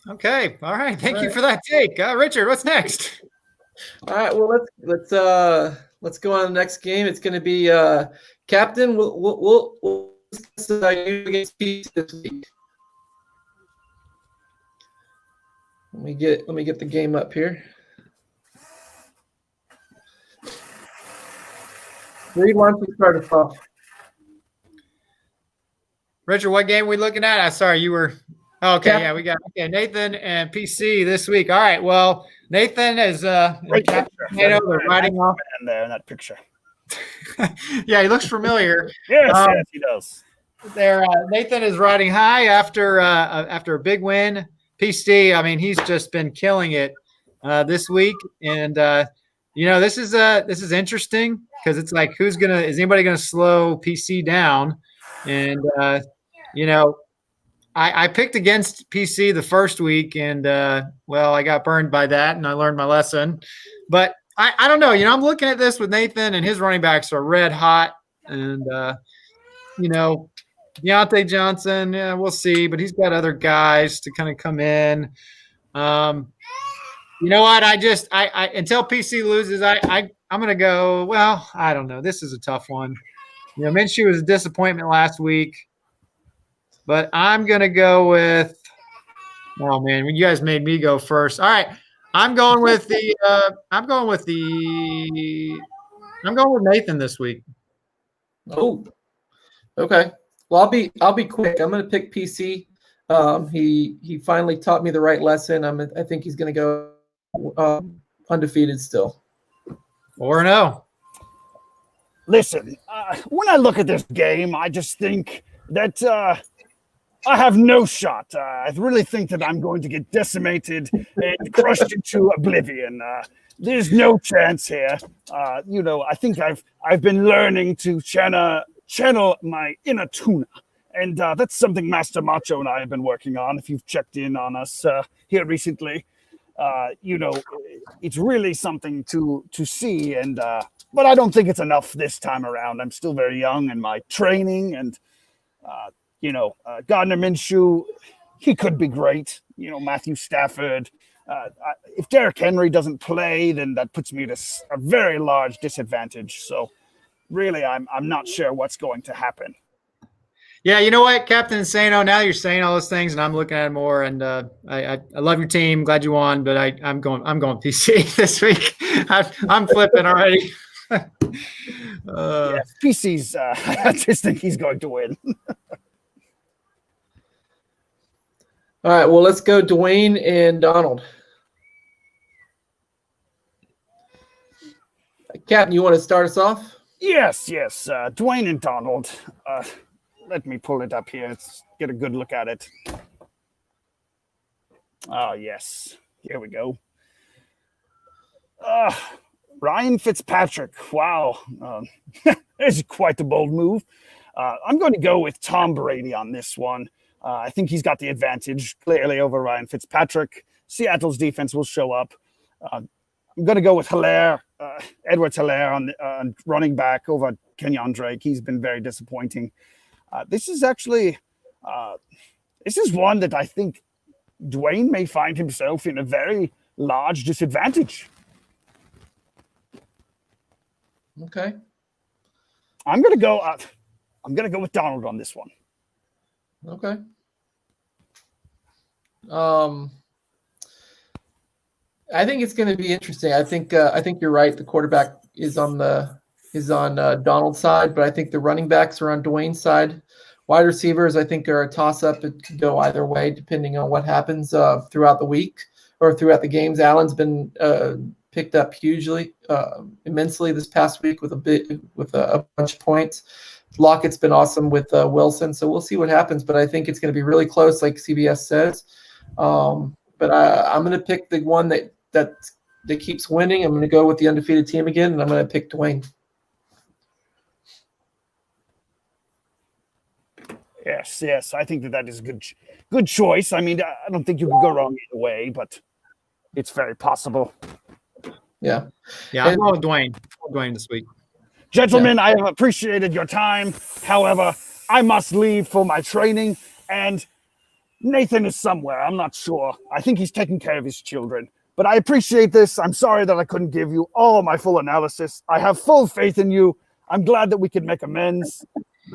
Okay. All right. Thank you for that take. Richard, what's next? All right. Well, let's go on to the next game. It's going to be Captain. We'll discuss you against Pete this week. Let me get the game up here. Reed, why don't you start us off? Richard, what game are we looking at? Sorry, you were. Okay, Cap- yeah, we got Nathan and PC this week. All right, well, Nathan is Great picture. they're riding off And there in that picture. Yeah, he looks familiar. Yes, yes, he does. There, Nathan is riding high after a big win. PC, I mean, he's just been killing it this week, and this is interesting because it's like, is anybody gonna slow PC down? And I picked against PC the first week, and I got burned by that, and I learned my lesson. But I don't know. I'm looking at this with Nathan, and his running backs are red hot, and Deontay Johnson, yeah, we'll see, but he's got other guys to kind of come in. You know what? I until PC loses, I'm gonna go. Well, I don't know. This is a tough one. Minshew was a disappointment last week, but I'm gonna go with. Oh man, you guys made me go first. All right, I'm going with Nathan this week. Oh, okay. Well, I'll be quick. I'm going to pick PC. He finally taught me the right lesson. I think he's going to go undefeated still. 4-0. Listen, when I look at this game, I just think that I have no shot. I really think that I'm going to get decimated and crushed into oblivion. There's no chance here. I think I've been learning to channel my inner Tuna. And that's something Master Macho and I have been working on. If you've checked in on us here recently, it's really something to see. And but I don't think it's enough this time around. I'm still very young in my training, and Gardner Minshew, he could be great. Matthew Stafford. If Derrick Henry doesn't play, then that puts me at a very large disadvantage. So really, I'm not sure what's going to happen. Yeah, you know what, Captain Insano, now you're saying all those things, and I'm looking at it more, and I love your team. Glad you won, but I'm going PC this week. I'm flipping already. Yeah, PC's, I just think he's going to win. All right, well, let's go Dwayne and Donald. Captain, you want to start us off? Yes. Dwayne and Donald. Let me pull it up here. Let's get a good look at it. Oh, yes. Here we go. Ryan Fitzpatrick. Wow. This is quite a bold move. I'm going to go with Tom Brady on this one. I think he's got the advantage clearly over Ryan Fitzpatrick. Seattle's defense will show up. I'm going to go with Edwards-Helaire on running back over Kenyon Drake. He's been very disappointing. This is one that I think Dwayne may find himself in a very large disadvantage. Okay. I'm gonna go with Donald on this one. Okay. I think it's going to be interesting. I think you're right. The quarterback is on Donald's side, but I think the running backs are on Dwayne's side. Wide receivers, I think, are a toss-up. It could go either way depending on what happens throughout the week or throughout the games. Allen's been picked up immensely this past week with a bunch of points. Lockett's been awesome with Wilson, so we'll see what happens. But I think it's going to be really close, like CBS says. But I'm going to pick the one that keeps winning. I'm going to go with the undefeated team again, and I'm going to pick Dwayne. Yes. I think that is a good choice. I mean, I don't think you can go wrong either way, but it's very possible. Yeah. I'm going with Dwayne this week. Gentlemen, I have appreciated your time. However, I must leave for my training, and Nathan is somewhere. I'm not sure. I think he's taking care of his children. But I appreciate this. I'm sorry that I couldn't give you all of my full analysis. I have full faith in you. I'm glad that we could make amends.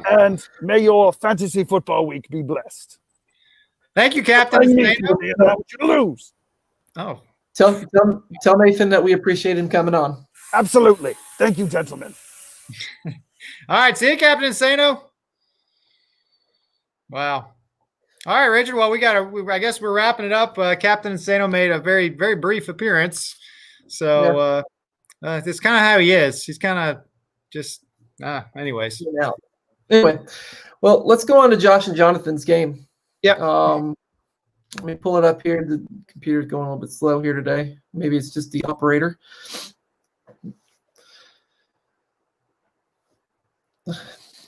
And may your fantasy football week be blessed. Thank you, Captain. I want you to lose. Oh. Tell Nathan that we appreciate him coming on. Absolutely. Thank you, gentlemen. All right. See you, Captain Insano. Wow. All right, Richard. Well, I guess we're wrapping it up. Captain Insano made a very, very brief appearance. So it's kind of how he is. He's kind of just anyways. Anyway, well, let's go on to Josh and Jonathan's game. Yep. Let me pull it up here. The computer's going a little bit slow here today. Maybe it's just the operator.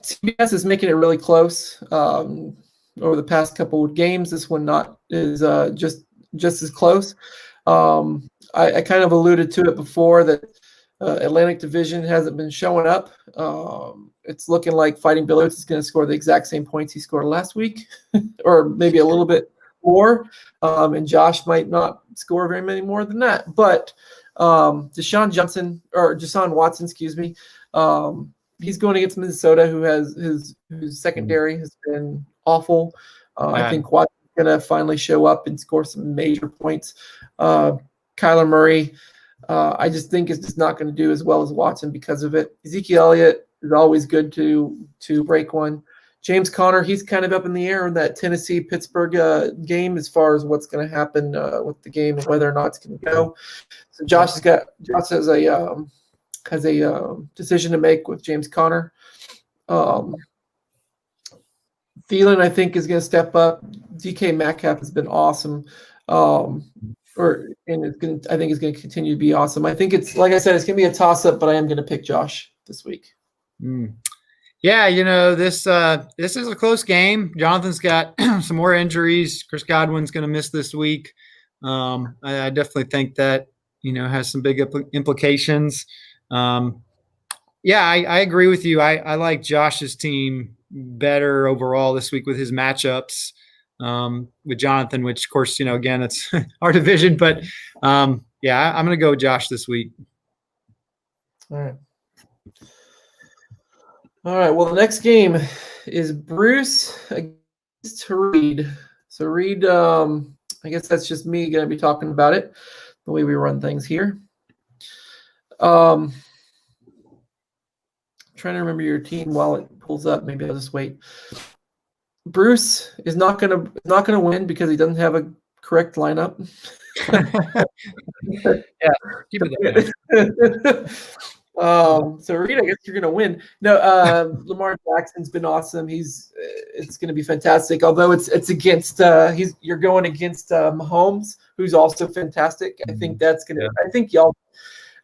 CBS is making it really close over the past couple of games. This one is just as close. I kind of alluded to it before that Atlantic Division hasn't been showing up. It's looking like Fighting Billiards is going to score the exact same points he scored last week, or maybe a little bit more. And Josh might not score very many more than that. But Deshaun Watson, excuse me, he's going against Minnesota, whose secondary has been awful. I think Watson's going to finally show up and score some major points. Kyler Murray, I just think is just not going to do as well as Watson because of it. Ezekiel Elliott is always good to break one. James Conner, he's kind of up in the air in that Tennessee-Pittsburgh game as far as what's going to happen with the game and whether or not it's going to go. So Josh has a decision to make with James Conner. Thielen, I think, is going to step up. DK Metcalf has been awesome. I think it's going to continue to be awesome. I think it's, like I said, it's going to be a toss-up, but I am going to pick Josh this week. Yeah, this is a close game. Jonathan's got some more injuries. Chris Godwin's going to miss this week. I definitely think that, has some big implications. I agree with you. I like Josh's team better overall this week with his matchups with Jonathan, which, of course, again, it's our division. But, I'm going to go with Josh this week. All right. Well, the next game is Bruce against Reed. So Reed, I guess that's just me going to be talking about it, the way we run things here. Trying to remember your team while it pulls up. Maybe I'll just wait. Bruce is not gonna win because he doesn't have a correct lineup. Keep it that way. So Reed, I guess you're gonna win. No, Lamar Jackson's been awesome. It's gonna be fantastic. Although it's against you're going against Mahomes, who's also fantastic. I think that's gonna. I think y'all.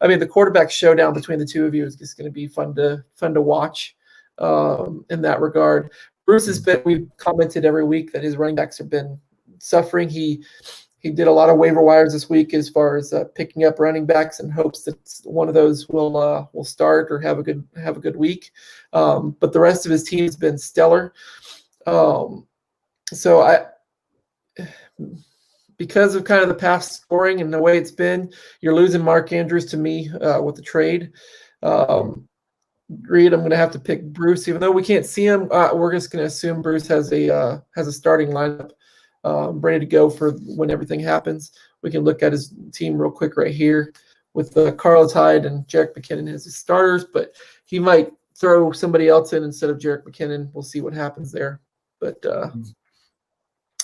I mean, the quarterback showdown between the two of you is just going to be fun to watch in that regard. Bruce has been. We've commented every week that his running backs have been suffering. He did a lot of waiver wires this week as far as picking up running backs in hopes that one of those will start or have a good week. But the rest of his team has been stellar. Because of kind of the past scoring and the way it's been, you're losing Mark Andrews to me with the trade. Reed, I'm going to have to pick Bruce, even though we can't see him. We're just going to assume Bruce has a starting lineup ready to go for when everything happens. We can look at his team real quick right here with Carlos Hyde and Jerick McKinnon as his starters, but he might throw somebody else in instead of Jerick McKinnon. We'll see what happens there. But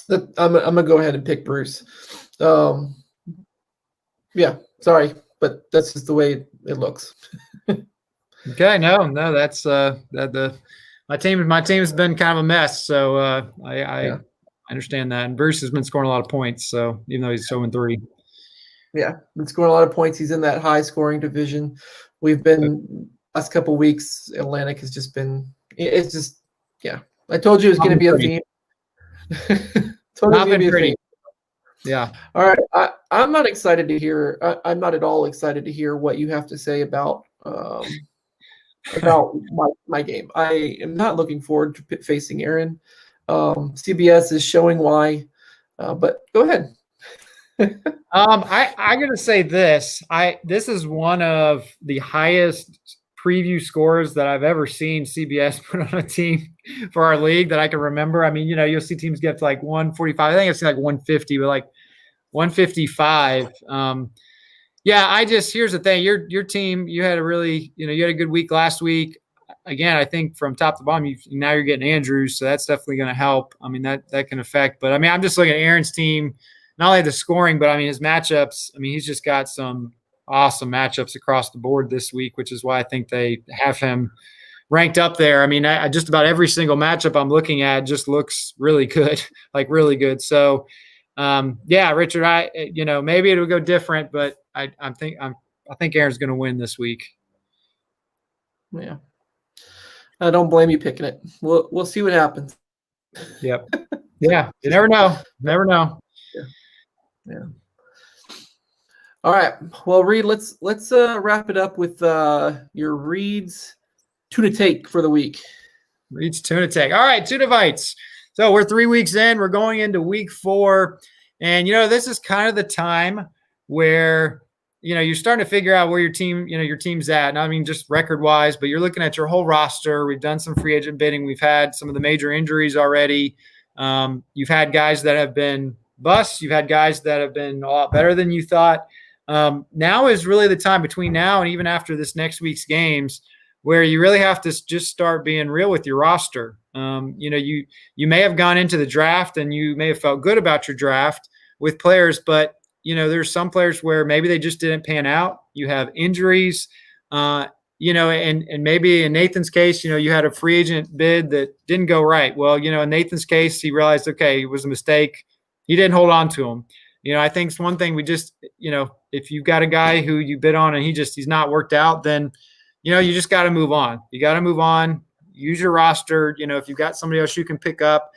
I'm gonna go ahead and pick Bruce. Sorry, but that's just the way it looks. Okay, no, that's my team has been kind of a mess, so I understand that. And Bruce has been scoring a lot of points, so even though he's 0-3. Yeah, been scoring a lot of points. He's in that high scoring division. We've been last couple of weeks. Atlantic has just been. It's just I told you it was going to be a theme. Not been pretty. Yeah. All right. I'm not excited to hear. I'm not at all excited to hear what you have to say about my game. I am not looking forward to facing Aaron. CBS is showing why, but go ahead. I'm gonna say this. This is one of the highest preview scores that I've ever seen CBS put on a team for our league that I can remember. I mean, you'll see teams get to like 145. I think I've seen like 150, but like 155. Here's the thing. Your team, you had a really, you had a good week last week. Again, I think from top to bottom, now you're getting Andrews, so that's definitely going to help. I mean, that can affect. But I mean, I'm just looking at Aaron's team, not only the scoring, but I mean his matchups. I mean, he's just got some awesome matchups across the board this week, which is why I think they have him ranked up there. I mean, I just about every single matchup I'm looking at just looks really good, like really good. So, yeah, Richard, maybe it'll go different, but I think Aaron's going to win this week. Yeah, I don't blame you picking it. We'll see what happens. Yep. Yeah, you never know. Never know. Yeah. All right. Well, Reed, let's wrap it up with your Reed's Tuna take for the week. Reed's Tuna take. All right, Tunavites. So we're 3 weeks in. We're going into week 4. And, this is kind of the time where, you're starting to figure out where your team's at. And I mean, just record-wise, but you're looking at your whole roster. We've done some free agent bidding. We've had some of the major injuries already. You've had guys that have been busts. You've had guys that have been a lot better than you thought. Now is really the time between now and even after this next week's games where you really have to just start being real with your roster. You may have gone into the draft and you may have felt good about your draft with players, but there's some players where maybe they just didn't pan out. You have injuries, and maybe in Nathan's case, you had a free agent bid that didn't go right. Well, in Nathan's case, he realized, okay, it was a mistake. He didn't hold on to him. I think it's one thing we just, if you've got a guy who you bid on and he's not worked out, then, you just got to move on. You got to move on, use your roster. If you've got somebody else you can pick up,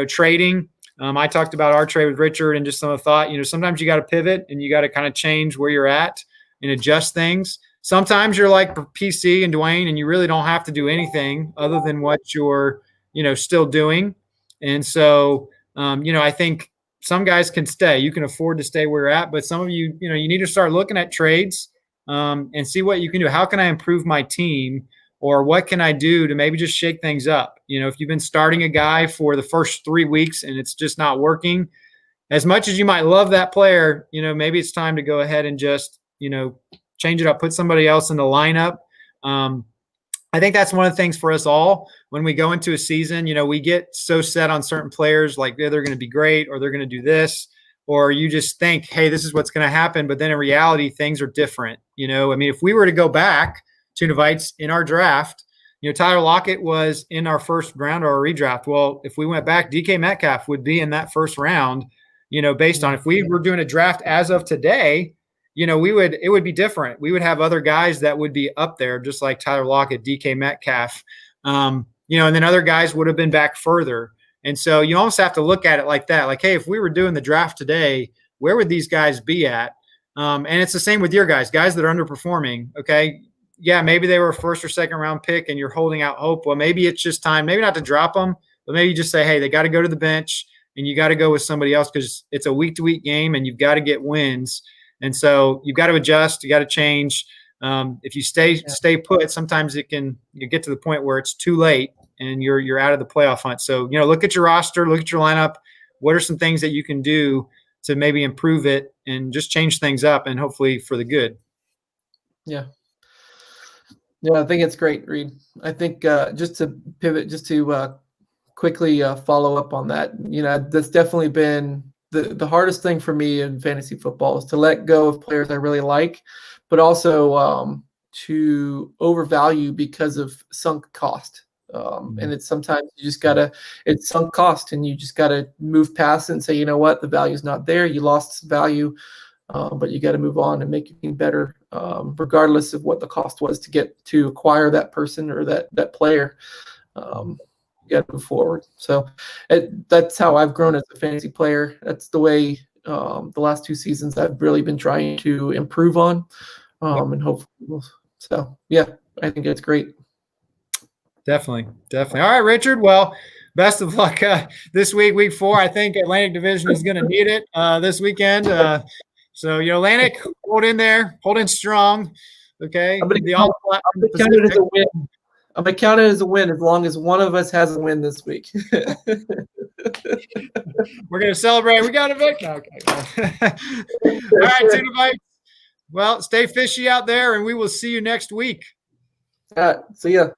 trading. I talked about our trade with Richard and just some of the thought, sometimes you got to pivot and you got to kind of change where you're at and adjust things. Sometimes you're like PC and Dwayne and you really don't have to do anything other than what you're, still doing. And so, I think some guys can stay. You can afford to stay where you're at, but some of you, you need to start looking at trades and see what you can do. How can I improve my team? Or what can I do to maybe just shake things up? If you've been starting a guy for the first 3 weeks and it's just not working, as much as you might love that player, maybe it's time to go ahead and just, change it up, put somebody else in the lineup. I think that's one of the things for us all when we go into a season, we get so set on certain players, like they're going to be great or they're going to do this, or you just think, hey, this is what's going to happen. But then in reality, things are different. If we were to go back, Tunavites in our draft, Tyler Lockett was in our first round or a redraft. Well, if we went back, DK Metcalf would be in that first round, based on if we were doing a draft as of today, it would be different. We would have other guys that would be up there, just like Tyler Lockett, DK Metcalf, and then other guys would have been back further. And so you almost have to look at it like that. Like, hey, if we were doing the draft today, where would these guys be at? And it's the same with your guys that are underperforming. Okay. Yeah, maybe they were a first or second round pick and you're holding out hope. Well, maybe it's just time, maybe not to drop them, but maybe just say, hey, they got to go to the bench and you got to go with somebody else because it's a week-to-week game and you've got to get wins. And so you've got to adjust, you got to change. If you stay put, sometimes you get to the point where it's too late and you're out of the playoff hunt. So, look at your roster, look at your lineup. What are some things that you can do to maybe improve it and just change things up and hopefully for the good? Yeah. Yeah, I think it's great, Reed. I think just to pivot, just to quickly follow up on that, that's definitely been the hardest thing for me in fantasy football is to let go of players I really like, but also to overvalue because of sunk cost. And it's sometimes you just it's sunk cost and you just gotta move past it and say, you know what, the value's not there. You lost value, but you got to move on and make your team better, regardless of what the cost was to acquire that person or that player. You got to move forward. So that's how I've grown as a fantasy player. That's the way the last 2 seasons I've really been trying to improve on, and hopefully. So yeah, I think it's great. Definitely. All right, Richard. Well, best of luck this week, week 4. I think Atlantic Division is going to need it this weekend. So, Atlantic, hold in there, hold in strong. Okay. I'm going to count it as a win. I'm going to count it as a win as long as one of us has a win this week. We're going to celebrate. We got a victory. Okay. All right, Tunavites. Well, stay fishy out there, and we will see you next week. See ya.